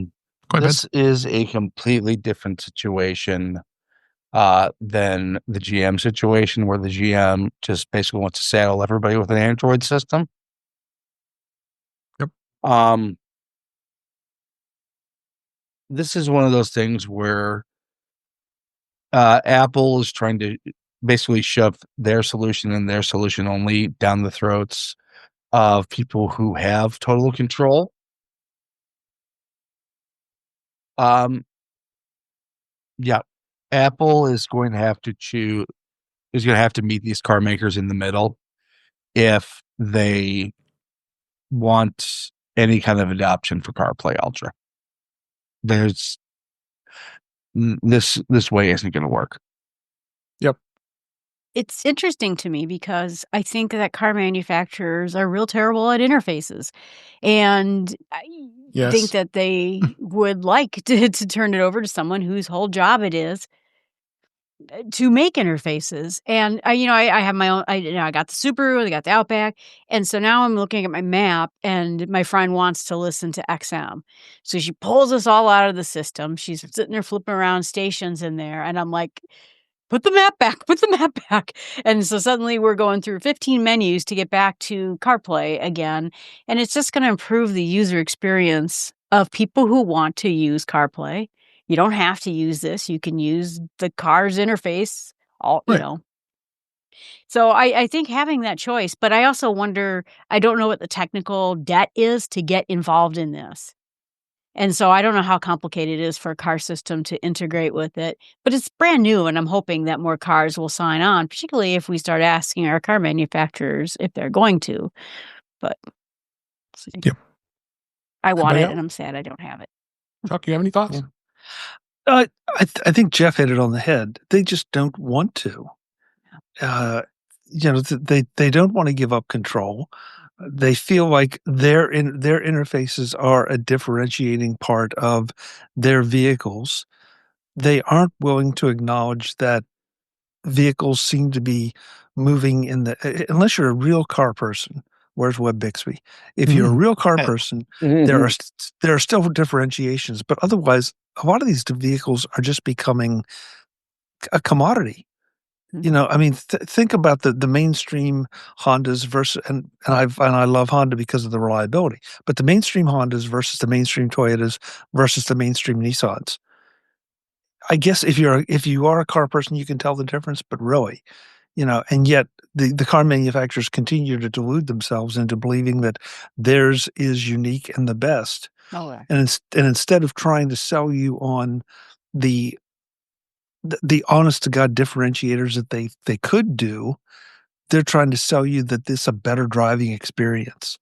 This is a completely different situation than the GM situation, where the GM just basically wants to saddle everybody with an Android system. Yep. This is one of those things where Apple is trying to basically shove their solution and their solution only down the throats of people who have total control. Yeah, Apple is going to have to meet these car makers in the middle if they want any kind of adoption for CarPlay Ultra. There's this way isn't going to work. Yep. It's interesting to me because I think that car manufacturers are real terrible at interfaces. And I think that they would like to turn it over to someone whose whole job it is to make interfaces. And I have my own, I got the Subaru, I got the Outback. And so now I'm looking at my map and my friend wants to listen to XM. So she pulls us all out of the system. She's sitting there flipping around stations in there. And I'm like, put the map back. And so suddenly we're going through 15 menus to get back to CarPlay again. And it's just going to improve the user experience of people who want to use CarPlay. You don't have to use this. You can use the car's interface, you know. So I think having that choice, but I also wonder, I don't know what the technical debt is to get involved in this. And so I don't know how complicated it is for a car system to integrate with it, but it's brand new. And I'm hoping that more cars will sign on, particularly if we start asking our car manufacturers if they're going to. But yep. I want it and I'm sad I don't have it. Chuck, you have any thoughts? Yeah. I think Jeff hit it on the head. They just don't want to. They don't want to give up control. They feel like their interfaces are a differentiating part of their vehicles. They aren't willing to acknowledge that vehicles seem to be moving unless you're a real car person. Where's Webb Bixby? If you're a real car person, there are still differentiations, but otherwise, a lot of these vehicles are just becoming a commodity. You know, I mean, think about the mainstream Hondas versus, and I love Honda because of the reliability, but the mainstream Hondas versus the mainstream Toyotas versus the mainstream Nissans. I guess if you are a car person, you can tell the difference, but really, and yet the car manufacturers continue to delude themselves into believing that theirs is unique and the best. Oh, yeah. And instead of trying to sell you on the honest to God differentiators that they could do, they're trying to sell you that this is a better driving experience.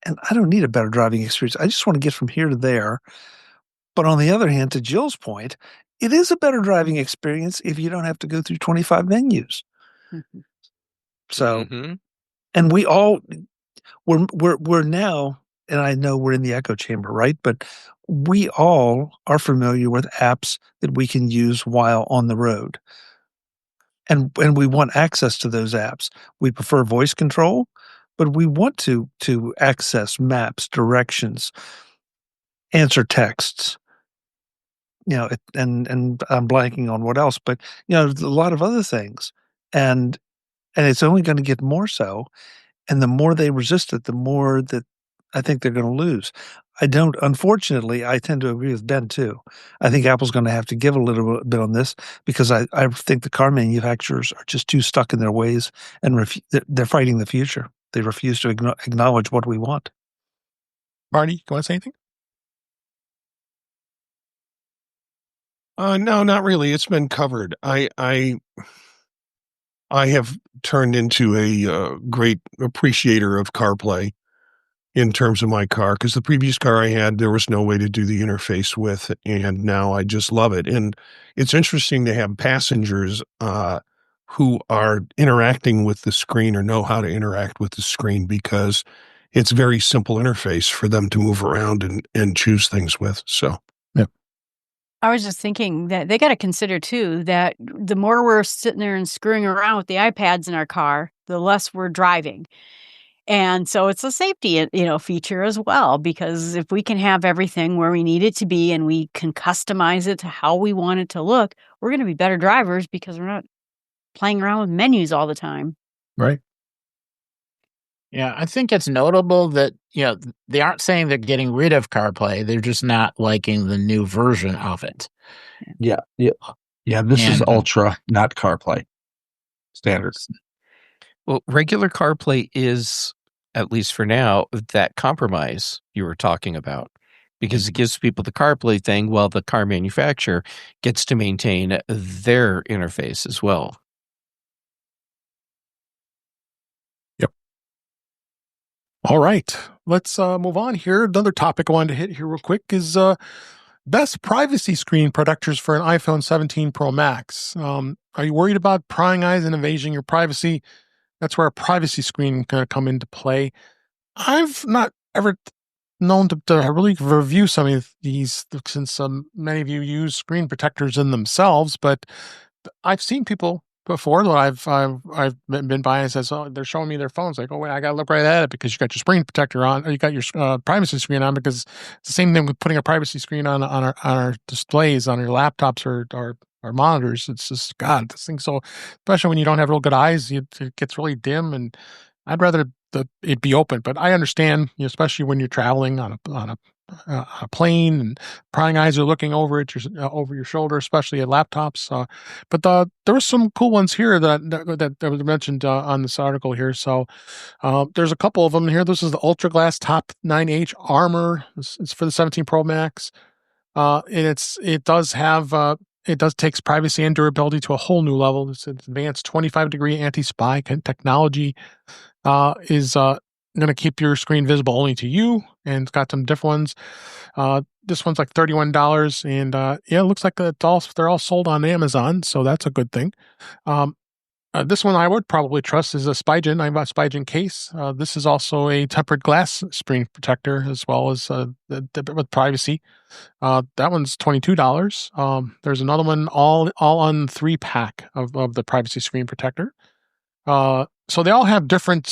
And I don't need a better driving experience. I just want to get from here to there. But on the other hand, to Jill's point, it is a better driving experience if you don't have to go through 25 menus. So, and we're now, and I know we're in the echo chamber, right? But we all are familiar with apps that we can use while on the road. And we want access to those apps. We prefer voice control, but we want to access maps, directions, answer texts, and I'm blanking on what else, but a lot of other things. And it's only going to get more so. And the more they resist it, the more that I think they're going to lose. Unfortunately, I tend to agree with Ben too. I think Apple's going to have to give a little bit on this because I think the car manufacturers are just too stuck in their ways and they're fighting the future. They refuse to acknowledge what we want. Marty, you want to say anything? No, not really. It's been covered. I have turned into a great appreciator of CarPlay in terms of my car, because the previous car I had, there was no way to do the interface with, and now I just love it. And it's interesting to have passengers who are interacting with the screen or know how to interact with the screen, because it's very simple interface for them to move around and choose things with. So, yeah. I was just thinking that they got to consider too that the more we're sitting there and screwing around with the iPads in our car, the less we're driving. And so it's a safety, feature as well, because if we can have everything where we need it to be and we can customize it to how we want it to look, we're going to be better drivers because we're not playing around with menus all the time. Right. Yeah, I think it's notable that, they aren't saying they're getting rid of CarPlay. They're just not liking the new version of it. Yeah. This is Ultra, not CarPlay standards. Well, regular CarPlay is, at least for now, that compromise you were talking about, because it gives people the CarPlay thing while the car manufacturer gets to maintain their interface as well. Yep. All right, let's move on here. Another topic I wanted to hit here real quick is best privacy screen protectors for an iPhone 17 Pro Max. Are you worried about prying eyes and invading your privacy? That's where a privacy screen can come into play. I've not ever known to really review some of these since many of you use screen protectors in themselves, but I've seen people before that I've been by and says, oh, they're showing me their phones. Like, oh wait, I gotta look right at it because you got your screen protector on, or you got your privacy screen on, because it's the same thing with putting a privacy screen on our displays on your laptops or monitors. It's just, God, this thing. So especially when you don't have real good eyes, it gets really dim, and I'd rather it be open. But I understand, especially when you're traveling on a plane and prying eyes are looking over over your shoulder, especially at laptops. But there were some cool ones here that was mentioned on this article here. So there's a couple of them here. This is the Ultra Glass Top 9H Armor. It's for the 17 Pro Max, and it does takes privacy and durability to a whole new level. It's advanced 25-degree anti-spy technology. Is going to keep your screen visible only to you, and it's got some different ones. This one's like $31, and it looks like they're all sold on Amazon, so that's a good thing. This one I would probably trust is a Spigen. I have a Spigen case. This is also a tempered glass screen protector, as well as with privacy. That one's $22. There's another one all on 3-pack of the privacy screen protector. So they all have different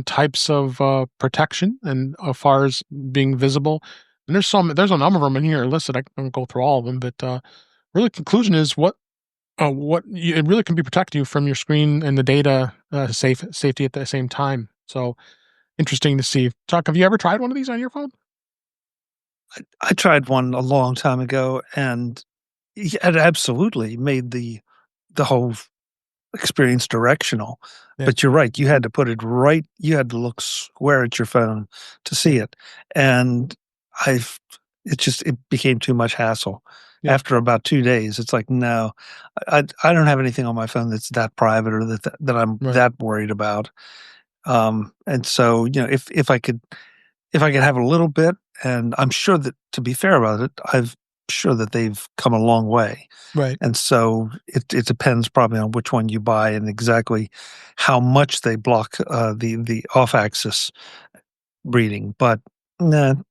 types of protection, and as far as being visible. And there's a number of them in here listed. I don't go through all of them, but really, conclusion is it really can be protect you from your screen and the data safety at the same time. So interesting to see. Chuck, have you ever tried one of these on your phone? I tried one a long time ago, and it absolutely made the whole experience directional. Yeah. But you're right, you had to put it right, you had to look square at your phone to see it, and it became too much hassle. Yeah. After about 2 days, it's like, no, I don't have anything on my phone that's that private or that I'm that worried about. And so, if I could have a little bit, and I'm sure that, to be fair about it, I'm sure that they've come a long way. Right. And so it depends probably on which one you buy and exactly how much they block the off-axis reading. But again,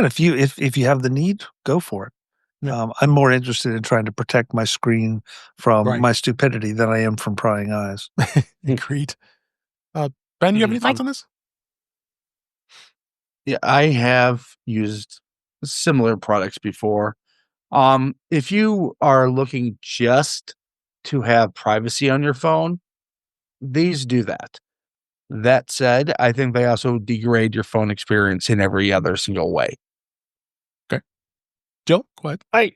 if you have the need, go for it. Yeah. I'm more interested in trying to protect my screen from my stupidity than I am from prying eyes. Agreed. Ben, you have any thoughts on this? Yeah, I have used similar products before. If you are looking just to have privacy on your phone, these do that. That said, I think they also degrade your phone experience in every other single way. Okay. Jill, go ahead.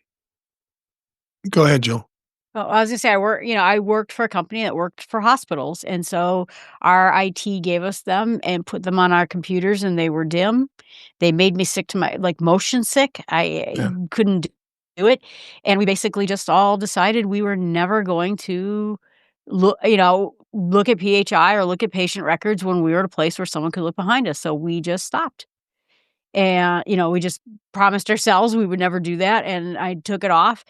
Go ahead, Jill. Well, I was gonna say I worked for a company that worked for hospitals, and so our IT gave us them and put them on our computers, and they were dim. They made me sick to my motion sick. I couldn't do it, and we basically just all decided we were never going to look at PHI or look at patient records when we were at a place where someone could look behind us. So we just stopped. And, we just promised ourselves we would never do that. And I took it off.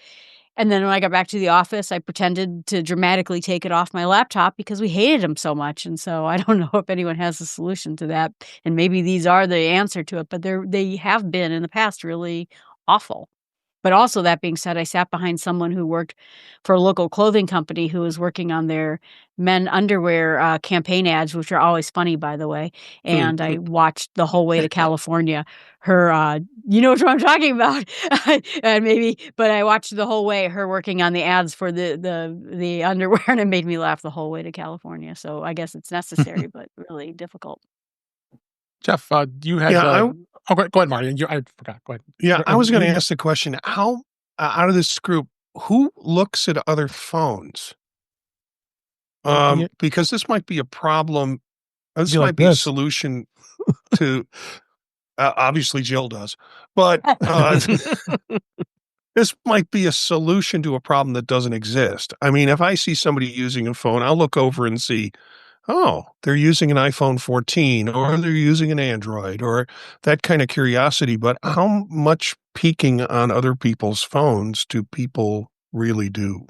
And then when I got back to the office, I pretended to dramatically take it off my laptop because we hated them so much. And so I don't know if anyone has a solution to that. And maybe these are the answer to it, but they have been in the past really awful. But also, that being said, I sat behind someone who worked for a local clothing company who was working on their men underwear campaign ads, which are always funny, by the way. And I watched the whole way to California. Her, you know what I'm talking about, but I watched the whole way her working on the ads for the underwear, and it made me laugh the whole way to California. So I guess it's necessary, but really difficult. Jeff, you had. Go ahead, Marty. I forgot. Go ahead. Yeah, I was going to ask the question: how, out of this group, who looks at other phones? Because this might be a problem. This might be a solution to. Obviously, Jill does, but this might be a solution to a problem that doesn't exist. I mean, if I see somebody using a phone, I'll look over and see oh, they're using an iPhone 14 or they're using an Android or that kind of curiosity. But how much peeking on other people's phones do people really do?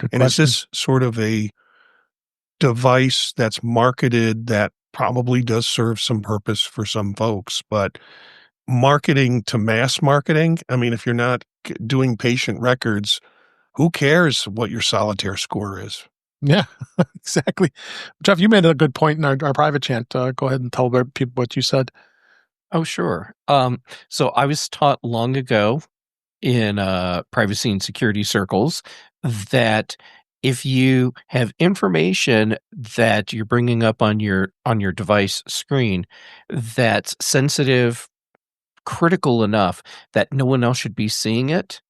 Good And question. is this sort of a device that's marketed that probably does serve some purpose for some folks, but marketing to mass marketing? I mean, if you're not doing patient records, who cares what your solitaire score is? Yeah, exactly. Jeff, you made a good point in our private chant. Go ahead and tell people what you said. Oh, sure. So I was taught long ago in privacy and security circles that if you have information that you're bringing up on your device screen that's sensitive, critical enough that no one else should be seeing it,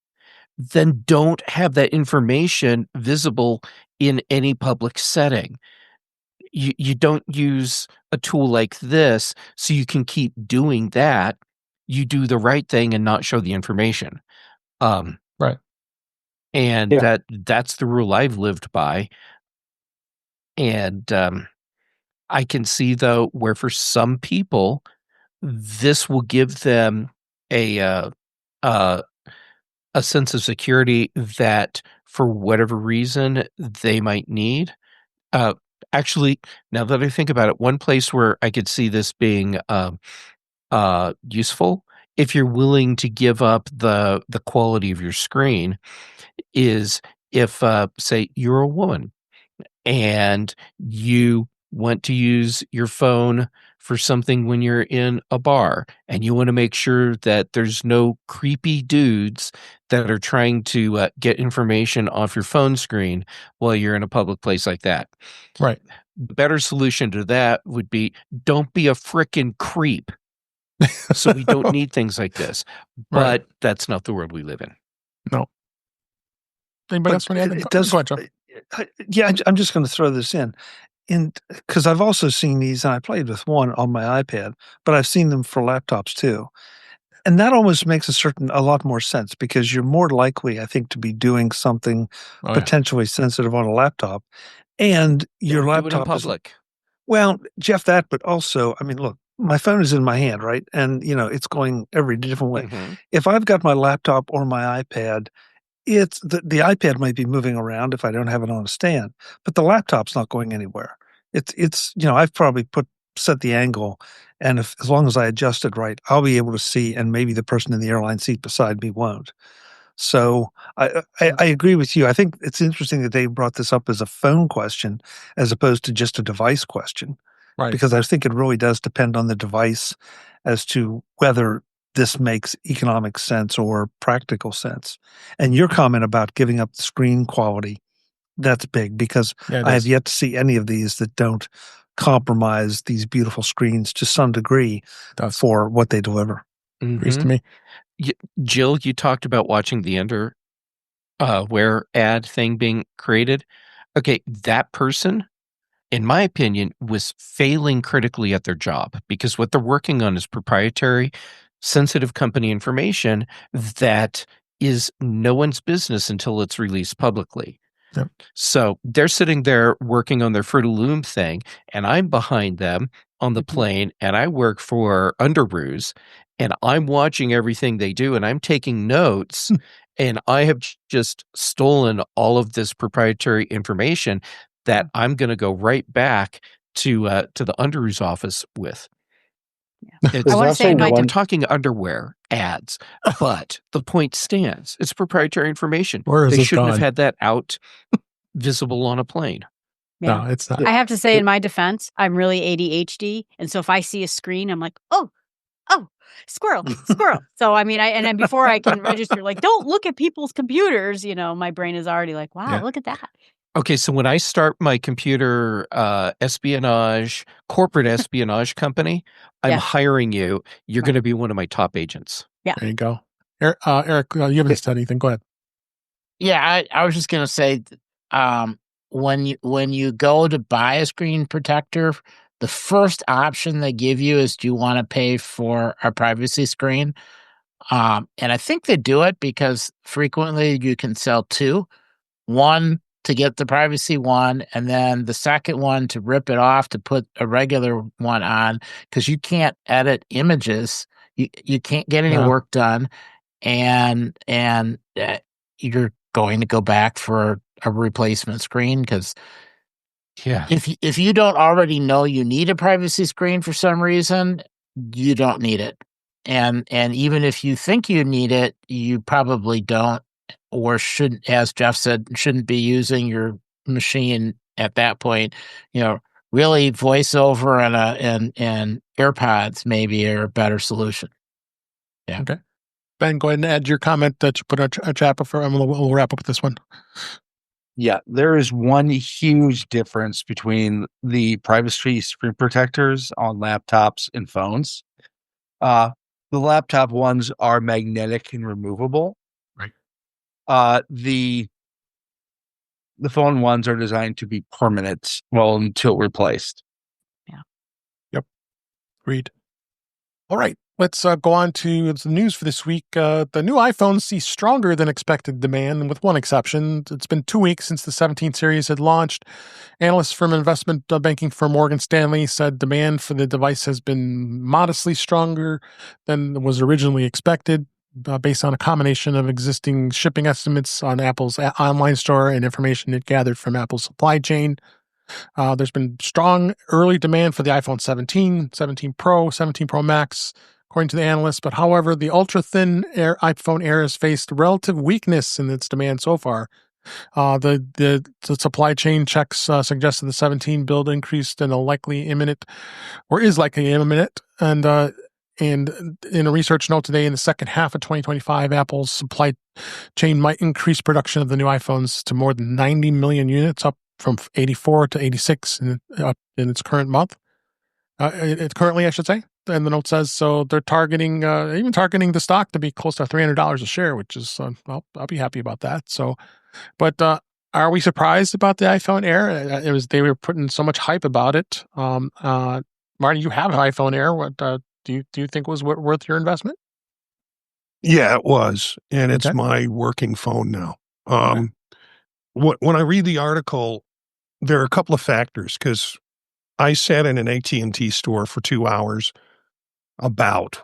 then don't have that information visible in any public setting. You don't use a tool like this so you can keep doing that. You do the right thing and not show the information. Right. And that's the rule I've lived by. And I can see, though, where for some people, this will give them a sense of security that, for whatever reason, they might need. Actually, now that I think about it, one place where I could see this being useful, if you're willing to give up the quality of your screen, is if, say, you're a woman and you want to use your phone for something when you're in a bar and you want to make sure that there's no creepy dudes that are trying to get information off your phone screen while you're in a public place like that. Right. The better solution to that would be, don't be a frickin' creep. So we don't need things like this. But Right. that's not the world we live in. No. Anybody else want to add? It does. Go ahead, Jeff. Yeah, I'm just going to throw this in, because I've also seen these, and I played with one on my iPad, but I've seen them for laptops too, and that almost makes a lot more sense because you're more likely, I think, to be doing something Oh, yeah. potentially sensitive on a laptop, and your Do it in laptop is public. well, Jeff, that, but also, I mean, look, my phone is in my hand, right, and it's going every different way. Mhm. If I've got my laptop or my iPad, it's the iPad might be moving around if I don't have it on a stand, but the laptop's not going anywhere. It's I've probably set the angle, and as long as I adjust it right, I'll be able to see, and maybe the person in the airline seat beside me won't. So I agree with you. I think it's interesting that they brought this up as a phone question as opposed to just a device question, Right. because I think it really does depend on the device as to whether this makes economic sense or practical sense. And your comment about giving up the screen quality, that's big, because Yeah, it I have is. yet to see any of these that don't compromise these beautiful screens to some degree Does. for what they deliver. Agrees to Mhm. me. Jill, you talked about watching the underwear ad thing being created. Okay, that person, in my opinion, was failing critically at their job because what they're working on is proprietary, sensitive company information that is no one's business until it's released publicly. Yep. So they're sitting there working on their Fruit of the Loom thing, and I'm behind them on the plane, and I work for Underoos, and I'm watching everything they do, and I'm taking notes, and I have just stolen all of this proprietary information that I'm going to go right back to the Underoos office with. I want to say in my We're talking underwear ads, but the point stands. It's proprietary information. Where is They this shouldn't have gone? had that out visible on a plane. Yeah. No, it's not. I have to say, in my defense, I'm really ADHD, and so if I see a screen, I'm like, oh, squirrel. So I mean, and then before I can register, like, don't look at people's computers. My brain is already like, wow, Yeah. look at that. Okay, so when I start my computer corporate espionage company, I'm Yeah. hiring you. You're Right. going to be one of my top agents. Yeah. There you go. Eric, you haven't said anything. Go ahead. Yeah, I was just gonna say, when you go to buy a screen protector, the first option they give you is, do you want to pay for a privacy screen? And I think they do it because frequently you can sell two. One to get the privacy one, and then the second one to rip it off to put a regular one on, because you can't edit images. You can't get any work done, and you're going to go back for a replacement screen, because if you don't already know you need a privacy screen for some reason, you don't need it. And even if you think you need it, you probably don't, or shouldn't, as Jeff said, shouldn't be using your machine at that point. Really voiceover and AirPods maybe are a better solution. Yeah. Okay. Ben, go ahead and add your comment that you put in a chat before, and we'll wrap up with this one. Yeah, there is one huge difference between the privacy screen protectors on laptops and phones. The laptop ones are magnetic and removable. Right. The phone ones are designed to be permanent, until replaced. Yeah. Yep. Agreed. All right. Let's go on to the news for this week. The new iPhones see stronger than expected demand, with one exception. It's been 2 weeks since the 17 series had launched. Analysts from investment banking firm Morgan Stanley said demand for the device has been modestly stronger than was originally expected, based on a combination of existing shipping estimates on Apple's online store and information it gathered from Apple's supply chain. There's been strong early demand for the iPhone 17, 17 Pro, 17 Pro Max, according to the analysts. But however, the ultra-thin iPhone Air has faced relative weakness in its demand so far. The supply chain checks suggested the 17 build increased and is likely imminent. And in a research note today, in the second half of 2025, Apple's supply chain might increase production of the new iPhones to more than 90 million units, up from 84 to 86 in its current month. It's currently, I should say. And the note says, so they're targeting the stock to be close to $300 a share, which is, I'll be happy about that. So, but are we surprised about the iPhone Air? They were putting so much hype about it. Marty, you have an iPhone Air. What do you think was worth your investment? Yeah, it was, and it's my working phone now. When I read the article, there are a couple of factors, because I sat in an AT&T store for 2 hours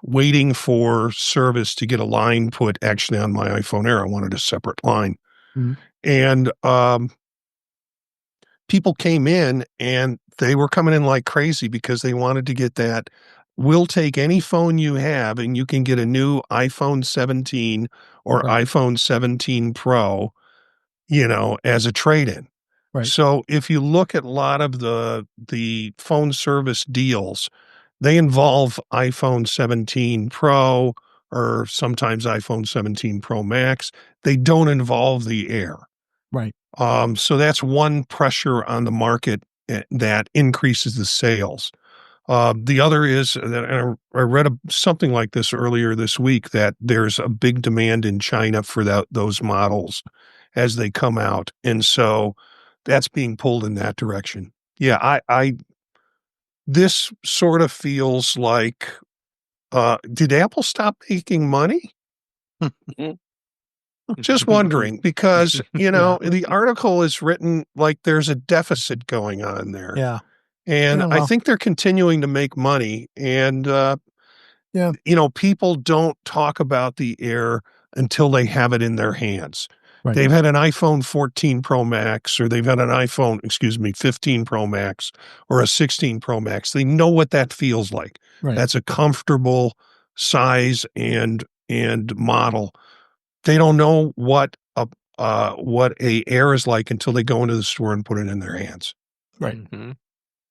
waiting for service to get a line put actually on my iPhone Air. I wanted a separate line. Mm-hmm. And people came in, and they were coming in like crazy because they wanted to get that. We'll take any phone you have, and you can get a new iPhone 17 or iPhone 17 Pro, as a trade-in. Right. So if you look at a lot of the phone service deals, they involve iPhone 17 Pro or sometimes iPhone 17 Pro Max. They don't involve the Air. Right. So that's one pressure on the market that increases the sales. The other is that I read something like this earlier this week, that there's a big demand in China for those models as they come out. And so that's being pulled in that direction. Yeah, this sort of feels like, did Apple stop making money? Just wondering, because, the article is written like there's a deficit going on there. Yeah. And I think they're continuing to make money. And, people don't talk about the Air until they have it in their hands. Right. They've had an iPhone 14 Pro Max, or they've had an iPhone, 15 Pro Max, or a 16 Pro Max. They know what that feels like. Right. That's a comfortable size and model. They don't know what a Air is like until they go into the store and put it in their hands. Right. Mm-hmm.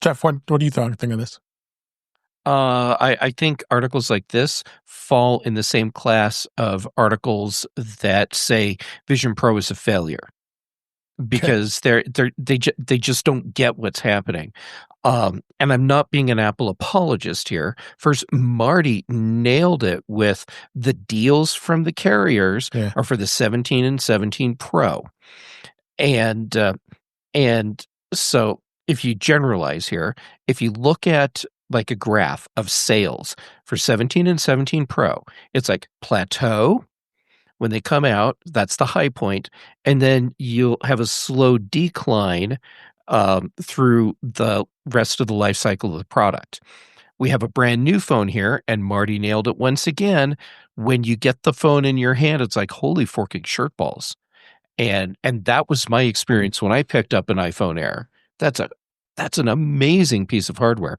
Jeff, what do you think of this? I think articles like this fall in the same class of articles that say Vision Pro is a failure, because they just don't get what's happening. And I'm not being an Apple apologist here. First, Marty nailed it with the deals from the carriers are for the 17 and 17 Pro, and so if you generalize here, if you look at like a graph of sales for 17 and 17 Pro, it's like plateau, When they come out, that's the high point, and then you'll have a slow decline through the rest of the life cycle of the product. We have a brand new phone here, and Marty nailed it once again. When you get the phone in your hand, it's like, holy forking shirt balls. And that was my experience when I picked up an iPhone Air. That's an amazing piece of hardware.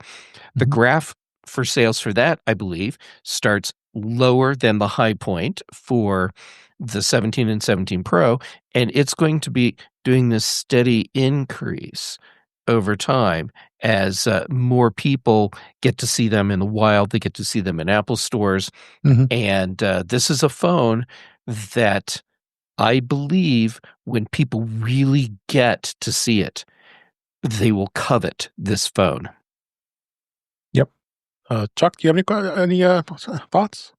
The graph for sales for that, I believe, starts lower than the high point for the 17 and 17 Pro, and it's going to be doing this steady increase over time as more people get to see them in the wild. They get to see them in Apple stores. And this is a phone that I believe when people really get to see it, they will covet this phone. Yep. Chuck, do you have any thoughts?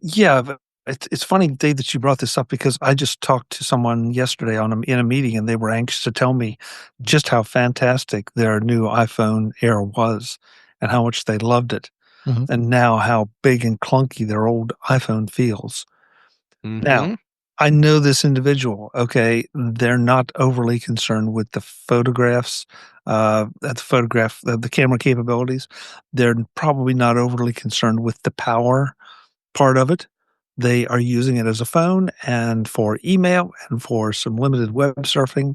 Yeah, it's funny, Dave, that you brought this up because I just talked to someone yesterday in a meeting, and they were anxious to tell me just how fantastic their new iPhone Air was and how much they loved it, and now how big and clunky their old iPhone feels. Now, I know this individual, okay? They're not overly concerned with the photographs, the camera capabilities. They're probably not overly concerned with the power part of it. They are using it as a phone and for email and for some limited web surfing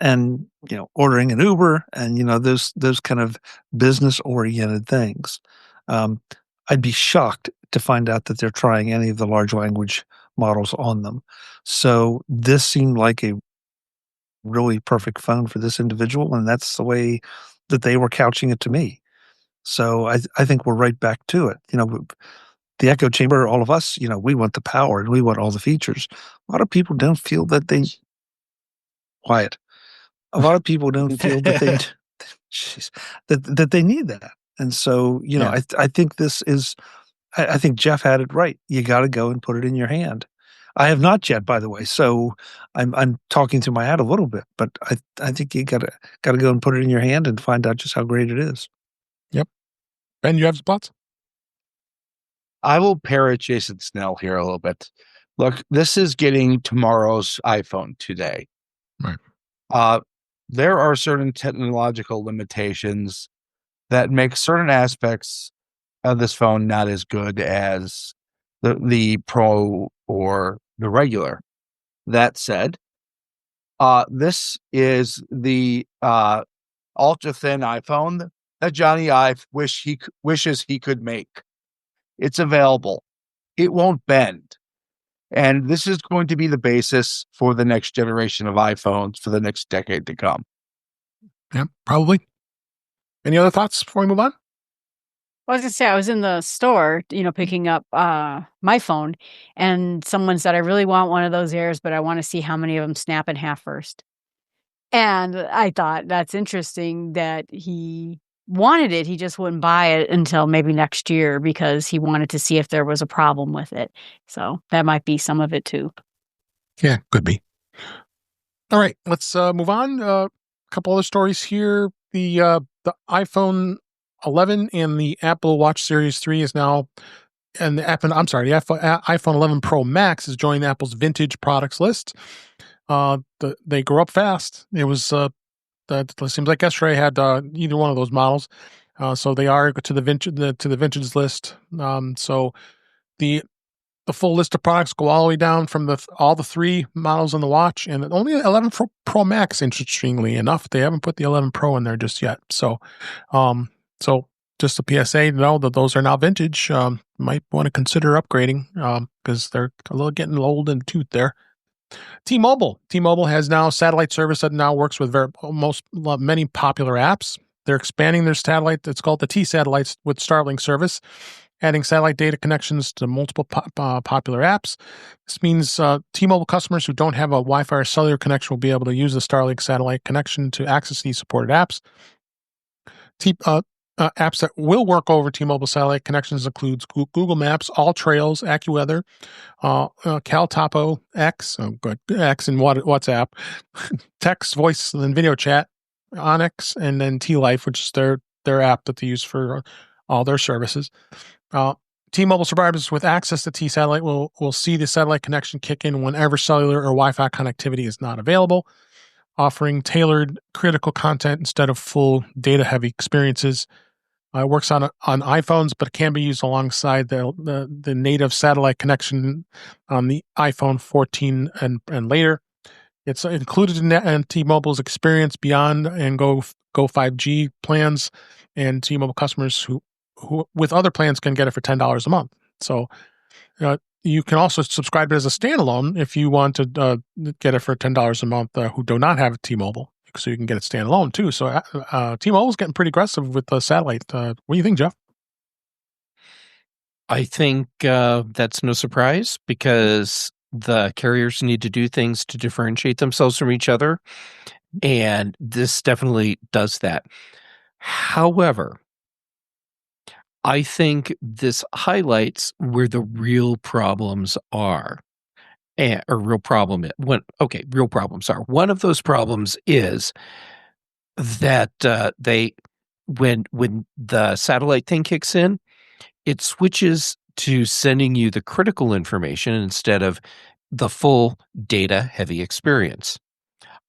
and, ordering an Uber and, those kind of business-oriented things. I'd be shocked to find out that they're trying any of the large language models on them. So this seemed like a really perfect phone for this individual, and that's the way that they were couching it to me. So I think we're right back to it. The echo chamber, all of us, we want the power and we want all the features. A lot of people don't feel that they quiet. A lot of people don't feel that they that they need that. And so, I think this is I think Jeff had it right. You got to go and put it in your hand. I have not yet, by the way. So I'm talking to my hat a little bit, but I think you got to go and put it in your hand and find out just how great it is. Yep. Ben, you have some thoughts? I will parrot Jason Snell here a little bit. Look, this is getting tomorrow's iPhone today. Right. There are certain technological limitations that make certain aspects of this phone not as good as the Pro or the regular. That said, this is the ultra thin iPhone that Johnny Ive wishes he could make. It's available. It won't bend. And this is going to be the basis for the next generation of iPhones for the next decade to come. Yeah, probably. Any other thoughts before we move on? I was going to say, I was in the store, picking up my phone, and someone said, I really want one of those Airs, but I want to see how many of them snap in half first. And I thought that's interesting that he wanted it. He just wouldn't buy it until maybe next year because he wanted to see if there was a problem with it. So that might be some of it too. Yeah, could be. All right, let's move on. A couple other stories here. The iPhone 11 and the Apple Watch Series 3 is now, and the iPhone 11 Pro Max is joining Apple's vintage products list. They grow up fast. It was that seems like yesterday had either one of those models, so they are to the vintage list. So the full list of products go all the way down from all the 3 models on the watch, and only 11 Pro Max. Interestingly enough, they haven't put the 11 Pro in there just yet. So just a PSA to know that those are now vintage. Might want to consider upgrading because they're getting old in the tooth there. T-Mobile has now satellite service that now works with many popular apps. They're expanding their satellite. It's called the T-Satellites with Starlink service, adding satellite data connections to multiple popular apps. This means T-Mobile customers who don't have a Wi-Fi or cellular connection will be able to use the Starlink satellite connection to access these supported apps. Apps that will work over T-Mobile satellite connections includes Google Maps, All Trails, AccuWeather, CalTopo, X and WhatsApp, text, voice, and then video chat, Onyx, and then T-Life, which is their app that they use for all their services. T-Mobile subscribers with access to T-Satellite will see the satellite connection kick in whenever cellular or Wi-Fi connectivity is not available, offering tailored critical content instead of full data-heavy experiences. It works on iPhones, but it can be used alongside the native satellite connection on the iPhone 14 and later. It's included in T-Mobile's Experience Beyond and Go 5G plans, and T-Mobile customers who with other plans can get it for $10 a month. So you can also subscribe as a standalone if you want to get it for $10 a month who do not have T-Mobile. So you can get it standalone too. So T-Mobile's getting pretty aggressive with the satellite. What do you think, Jeff? I think that's no surprise because the carriers need to do things to differentiate themselves from each other. And this definitely does that. However, I think this highlights where the real problems are. Real problems are. One of those problems is that when the satellite thing kicks in, it switches to sending you the critical information instead of the full data-heavy experience.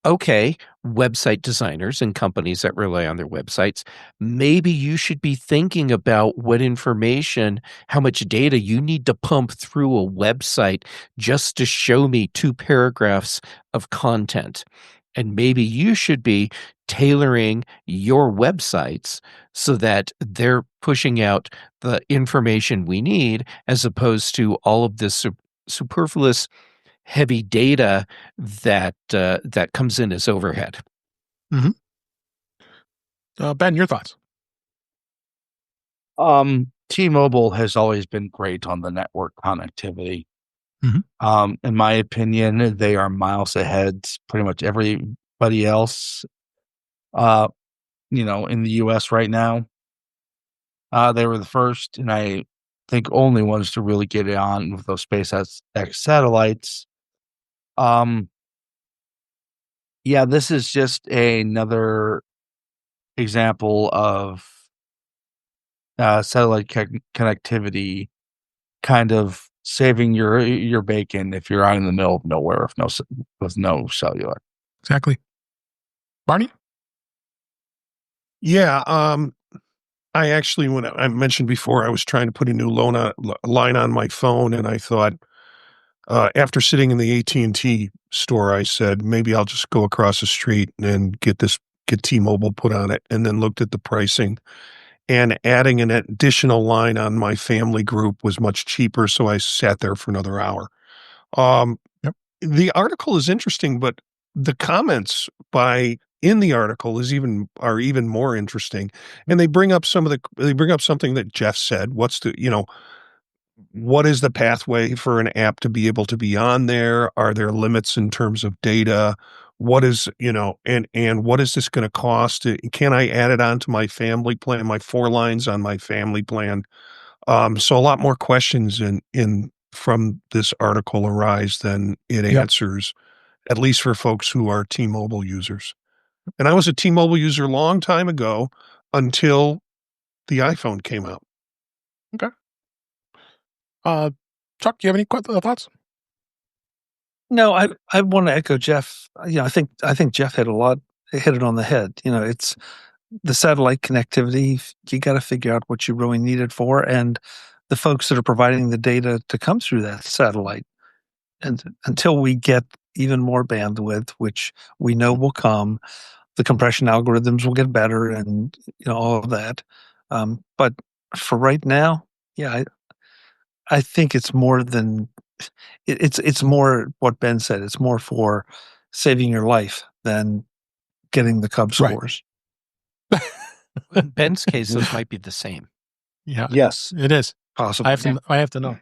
Okay, website designers and companies that rely on their websites, maybe you should be thinking about what information, how much data you need to pump through a website just to show me 2 paragraphs of content. And maybe you should be tailoring your websites so that they're pushing out the information we need as opposed to all of this superfluous heavy data that comes in as overhead. Mm-hmm. Ben, your thoughts? T-Mobile has always been great on the network connectivity. Mm-hmm. In my opinion, they are miles ahead pretty much everybody else. In the U.S. right now, they were the first, and I think only ones to really get it on with those SpaceX satellites. This is just another example of satellite connectivity kind of saving your bacon if you're out in the middle of nowhere with no cellular. Exactly. Barney? Yeah, I actually, when I mentioned before, I was trying to put a new line on my phone, and I thought, after sitting in the AT&T store, I said, maybe I'll just go across the street and get T-Mobile put on it, and then looked at the pricing. And adding an additional line on my family group was much cheaper, so I sat there for another hour. Yep. The article is interesting, but the comments in the article are even more interesting, and they bring up something that Jeff said. What is the pathway for an app to be able to be on there? Are there limits in terms of data? What is, and what is this going to cost? Can I add it onto my family plan, my 4 lines on my family plan? So a lot more questions from this article arise than it answers, at least for folks who are T-Mobile users. And I was a T-Mobile user a long time ago until the iPhone came out. Okay. Chuck, do you have any thoughts? No, I want to echo Jeff. I think Jeff hit it on the head. It's the satellite connectivity. You got to figure out what you really need it for, and the folks that are providing the data to come through that satellite. And until we get even more bandwidth, which we know will come, the compression algorithms will get better, and all of that. But for right now, I think it's more than. It's more what Ben said. It's more for saving your life than getting the Cub scores. In Ben's case, those might be the same. Yeah. Yes, it is possible. I have to know.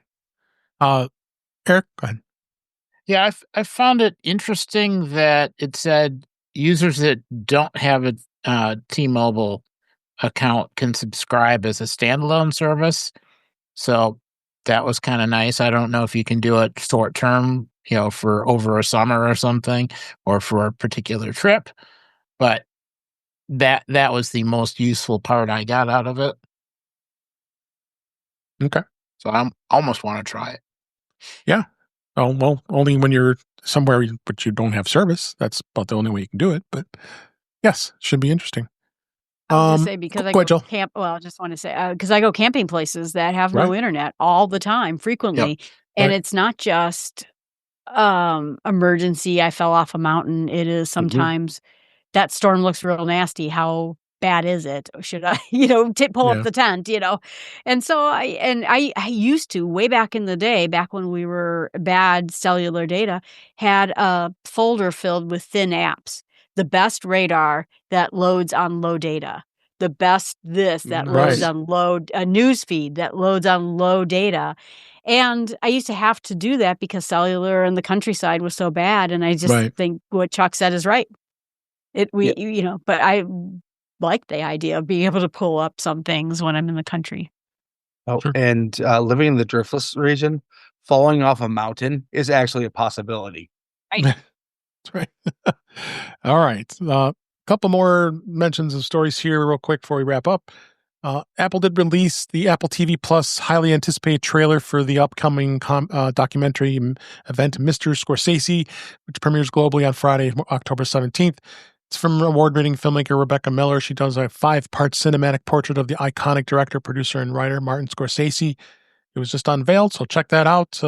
Eric, go ahead. Yeah, I found it interesting that it said users that don't have a T-Mobile account can subscribe as a standalone service. So that was kind of nice. I don't know if you can do it short term, for over a summer or something, or for a particular trip, but that was the most useful part I got out of it. Okay. So I almost want to try it. Yeah. Oh, well, only when you're somewhere but you don't have service. That's about the only way you can do it. But yes, should be interesting. I was going to say, because I go ahead, go Jill. I just want to say, because I go camping places that have no Right. internet all the time, frequently. And Right. it's not just emergency, I fell off a mountain. It is sometimes that storm looks real nasty. How bad is it? Should I, pull up the tent, And so I used to, way back in the day, back when we were bad cellular data, had a folder filled with thin apps. The best radar that loads on low data. The best this that loads on low, a news feed that loads on low data. And I used to have to do that because cellular in the countryside was so bad. And I just think what Chuck said is right. But I like the idea of being able to pull up some things when I'm in the country. Oh, sure. And living in the driftless region, falling off a mountain is actually a possibility. Right. That's right. All right. A couple more mentions of stories here real quick before we wrap up. Apple did release the Apple TV Plus highly anticipated trailer for the upcoming documentary event, Mr. Scorsese, which premieres globally on Friday, October 17th. It's from award-winning filmmaker Rebecca Miller. She does a 5-part cinematic portrait of the iconic director, producer, and writer Martin Scorsese. It was just unveiled, so check that out.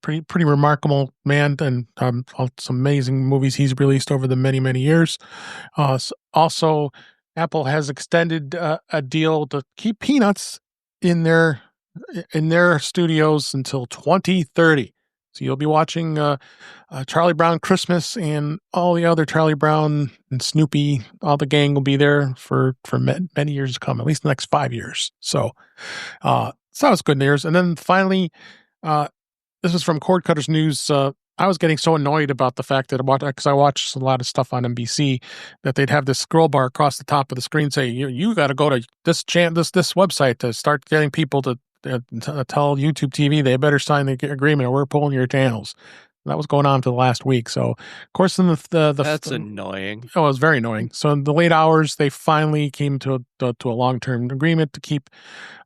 Pretty remarkable man, and some amazing movies he's released over the many, many years. Also, Apple has extended a deal to keep Peanuts in their studios until 2030. So you'll be watching Charlie Brown Christmas and all the other Charlie Brown and Snoopy. All the gang will be there for many years to come, at least the next 5 years. So that was good news. And then finally, this is from Cord Cutters News. I was getting so annoyed about the fact that because I watched a lot of stuff on NBC, that they'd have this scroll bar across the top of the screen say, "You got to go to this website to start getting people to tell YouTube TV they better sign the agreement or we're pulling your channels." That was going on for the last week. So, of course, in that's annoying. Oh, it was very annoying. So, in the late hours, they finally came to a long-term agreement to keep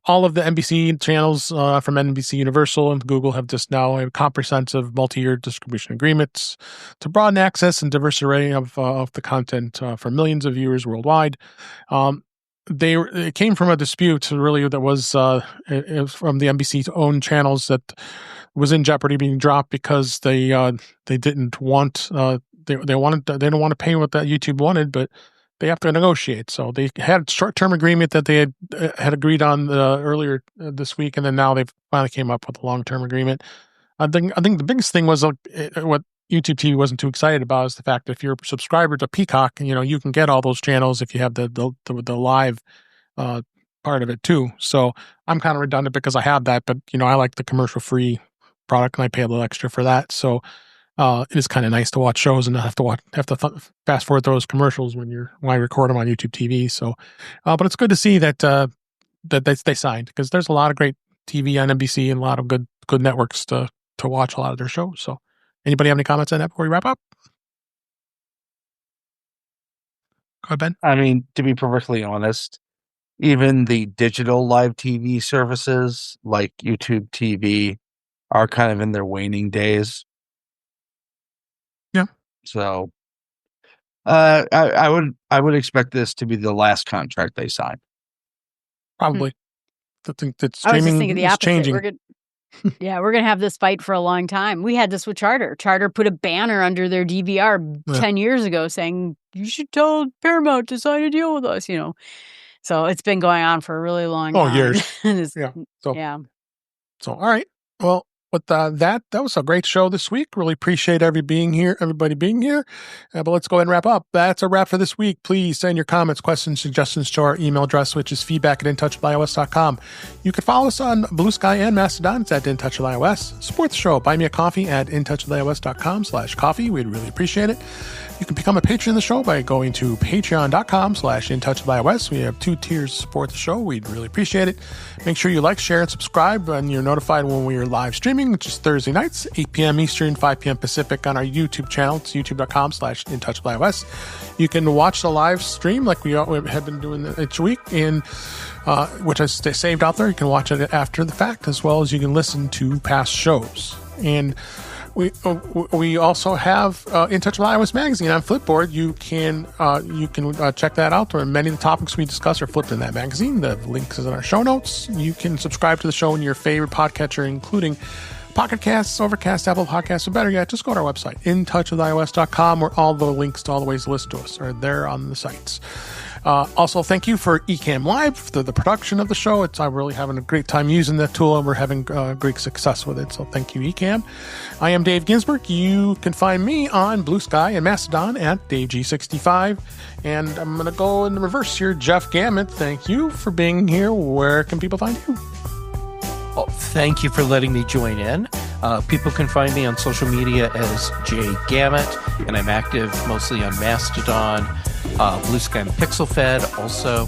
all of the NBC channels from NBC Universal and Google have just now a comprehensive multi-year distribution agreements to broaden access and diverse array of the content for millions of viewers worldwide. It came from a dispute really that was from the NBC's own channels that was in jeopardy being dropped because they didn't want they didn't want to pay what that YouTube wanted, but they have to negotiate. So they had a short-term agreement that they had agreed on earlier this week, and then now they've finally came up with a long-term agreement. I think the biggest thing was what YouTube TV wasn't too excited about is the fact that if you're a subscriber to Peacock, you can get all those channels if you have the live part of it too. So I'm kind of redundant because I have that, but I like the commercial-free product and I pay a little extra for that. So it is kind of nice to watch shows and not have to fast forward those commercials when I record them on YouTube TV. So, but it's good to see that they signed, because there's a lot of great TV on NBC and a lot of good networks to watch a lot of their shows. So, anybody have any comments on that before we wrap up? Go ahead, Ben. I mean, to be perfectly honest, even the digital live TV services like YouTube TV are kind of in their waning days. Yeah. So I would expect this to be the last contract they sign. Probably. I think that I was just thinking streaming the is opposite. changing. We're going to have this fight for a long time. We had this with Charter. Charter put a banner under their DVR 10 years ago saying, "You should tell Paramount to sign a deal with us," So it's been going on for a really long time. Oh, years. Yeah. So, all right. Well, with that was a great show this week. Really appreciate everybody being here. But let's go ahead and wrap up. That's a wrap for this week. Please send your comments, questions, suggestions to our email address, which is feedback@intouchwithios.com. You can follow us on Blue Sky and Mastodon. It's at intouchwithios. Support the show. Buy me a coffee at intouchwithios.com/coffee. We'd really appreciate it. You can become a patron of the show by going to patreon.com/intouchwithios. We have 2 tiers to support the show. We'd really appreciate it. Make sure you like, share, and subscribe, and you're notified when we are live streaming, which is Thursday nights, 8 p.m. Eastern, 5 p.m. Pacific on our YouTube channel. It's youtube.com/intouchwithios. You can watch the live stream like we have been doing each week, and which is saved out there. You can watch it after the fact, as well as you can listen to past shows. And we also have In Touch with iOS magazine on Flipboard. You can check that out. Many of the topics we discuss are flipped in that magazine. The links is in our show notes. You can subscribe to the show in your favorite podcatcher, including Pocket Casts, Overcast, Apple Podcasts, or better yet, just go to our website, intouchwithios.com, where all the links to all the ways to listen to us are there on the sites. Also, thank you for Ecamm Live for the production of the show. I'm really having a great time using that tool, and we're having great success with it. So thank you, Ecamm. I am Dave Ginsburg. You can find me on Blue Sky and Mastodon at DaveG65. And I'm going to go in the reverse here. Jeff Gamet, thank you for being here. Where can people find you? Well, thank you for letting me join in. People can find me on social media as JGamet, and I'm active mostly on Mastodon, Blue Sky and PixelFed. Also,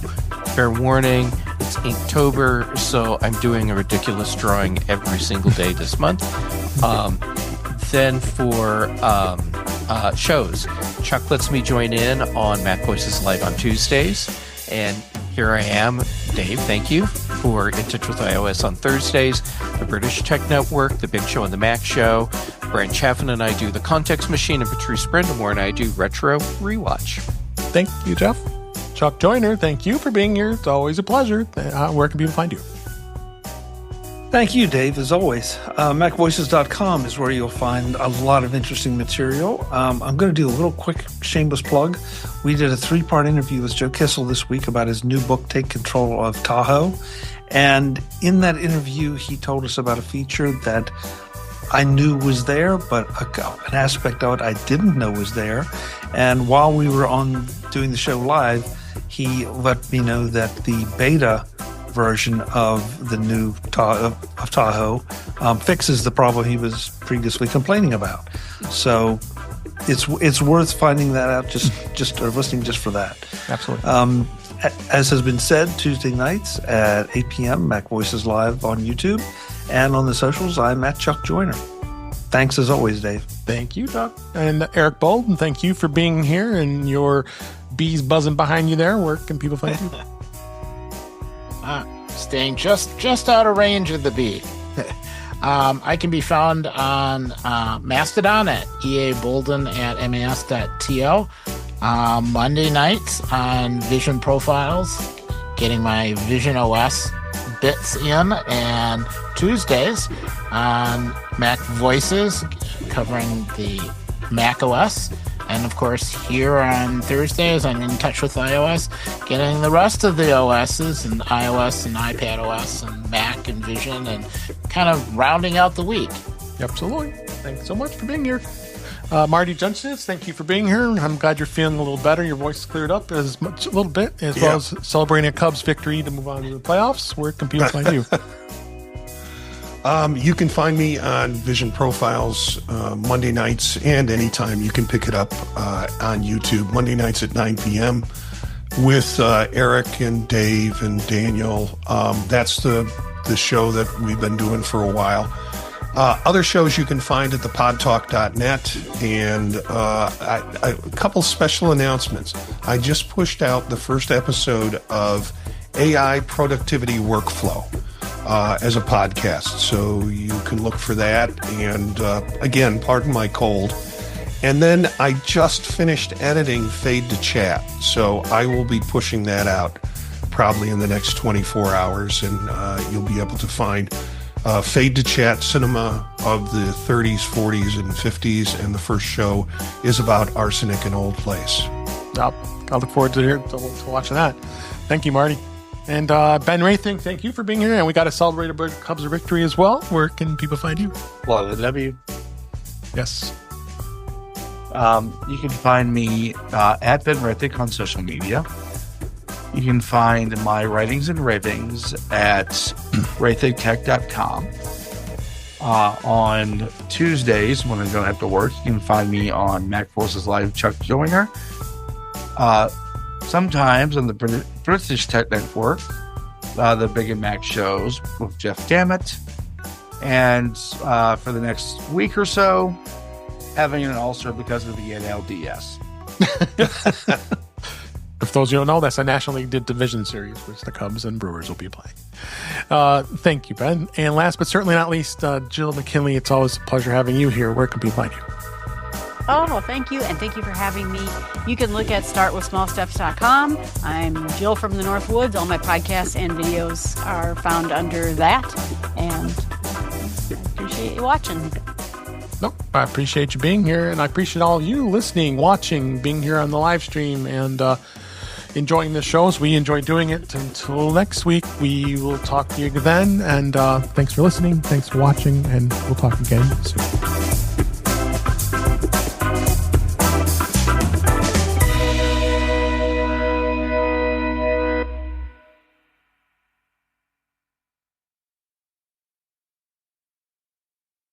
fair warning, it's Inktober, so I'm doing a ridiculous drawing every single day this month. Then for shows, Chuck lets me join in on Mac Voices Live on Tuesdays, and here I am, Dave, thank you, for In Touch with iOS on Thursdays, the British Tech Network, the Big Show and the Mac Show. Brian Chaffin and I do The Context Machine, and Patrice Brindamore and I do Retro Rewatch. Thank you, Jeff. Chuck Joyner, thank you for being here. It's always a pleasure. Where can people find you? Thank you, Dave, as always. MacVoices.com is where you'll find a lot of interesting material. I'm going to do a little quick shameless plug. We did a 3-part interview with Joe Kissel this week about his new book, Take Control of Tahoe. And in that interview, he told us about a feature that I knew was there, but an aspect of it I didn't know was there. And while we were on doing the show live, he let me know that the beta version of the new Tahoe fixes the problem he was previously complaining about. So it's worth finding that out just or listening just for that. Absolutely. As has been said, Tuesday nights at 8 p.m. Mac Voices Live on YouTube, and on the socials, I'm at Chuck Joyner. Thanks as always, Dave. Thank you, Chuck. And Eric Bolden, thank you for being here and your bees buzzing behind you there. Where can people find you? Staying just out of range of the bee. I can be found on Mastodon at eabolden@mas.to. Monday nights on Vision Profiles, getting my Vision OS bits in, and Tuesdays on Mac Voices, covering the Mac OS. And of course, here on Thursdays, I'm In Touch with iOS, getting the rest of the OSs, and iOS and iPad OS and Mac and Vision, and kind of rounding out the week. Absolutely. Thanks so much for being here. Marty Jencius, thank you for being here. I'm glad you're feeling a little better. Your voice cleared up a little bit, as well as celebrating a Cubs victory to move on to the playoffs. Where can people find you? You can find me on Vision Profiles Monday nights, and anytime you can pick it up on YouTube Monday nights at 9 p.m. with Eric and Dave and Daniel. That's the show that we've been doing for a while. Other shows you can find at thepodtalk.net, and a couple special announcements. I just pushed out the first episode of AI Productivity Workflow as a podcast, so you can look for that. And again, pardon my cold. And then I just finished editing Fade to Chat, so I will be pushing that out probably in the next 24 hours, and you'll be able to find Fade to Chat cinema of the 30s, 40s, and 50s, and the first show is about arsenic and old place. I'll look forward to watching that. Thank you, Marty. And Ben Roethig, thank you for being here. And we got to celebrate a Cubs victory as well. Where can people find you? Well, the W. Yes. You can find me at Ben Roethig on social media. You can find my writings and ravings at roethigtech.com. On Tuesdays, when I don't have to work, you can find me on Mac Forces Live Chuck Joyner. Sometimes on the British Tech Network, the Big and Mac shows with Jeff Gamet. And for the next week or so, having an ulcer because of the NLDS. For those who don't know, that's a National League Division Series, which the Cubs and Brewers will be playing. Thank you, Ben. And last but certainly not least, Jill McKinley, it's always a pleasure having you here. Where can people find you? Oh, thank you, and thank you for having me. You can look at startwithsmallsteps.com. I'm Jill from the North Woods. All my podcasts and videos are found under that, and I appreciate you watching. Nope, I appreciate you being here, and I appreciate all you listening, watching, being here on the live stream, and enjoying the shows. We enjoy doing it. Until next week, we will talk to you then, and thanks for listening, thanks for watching, and we'll talk again soon.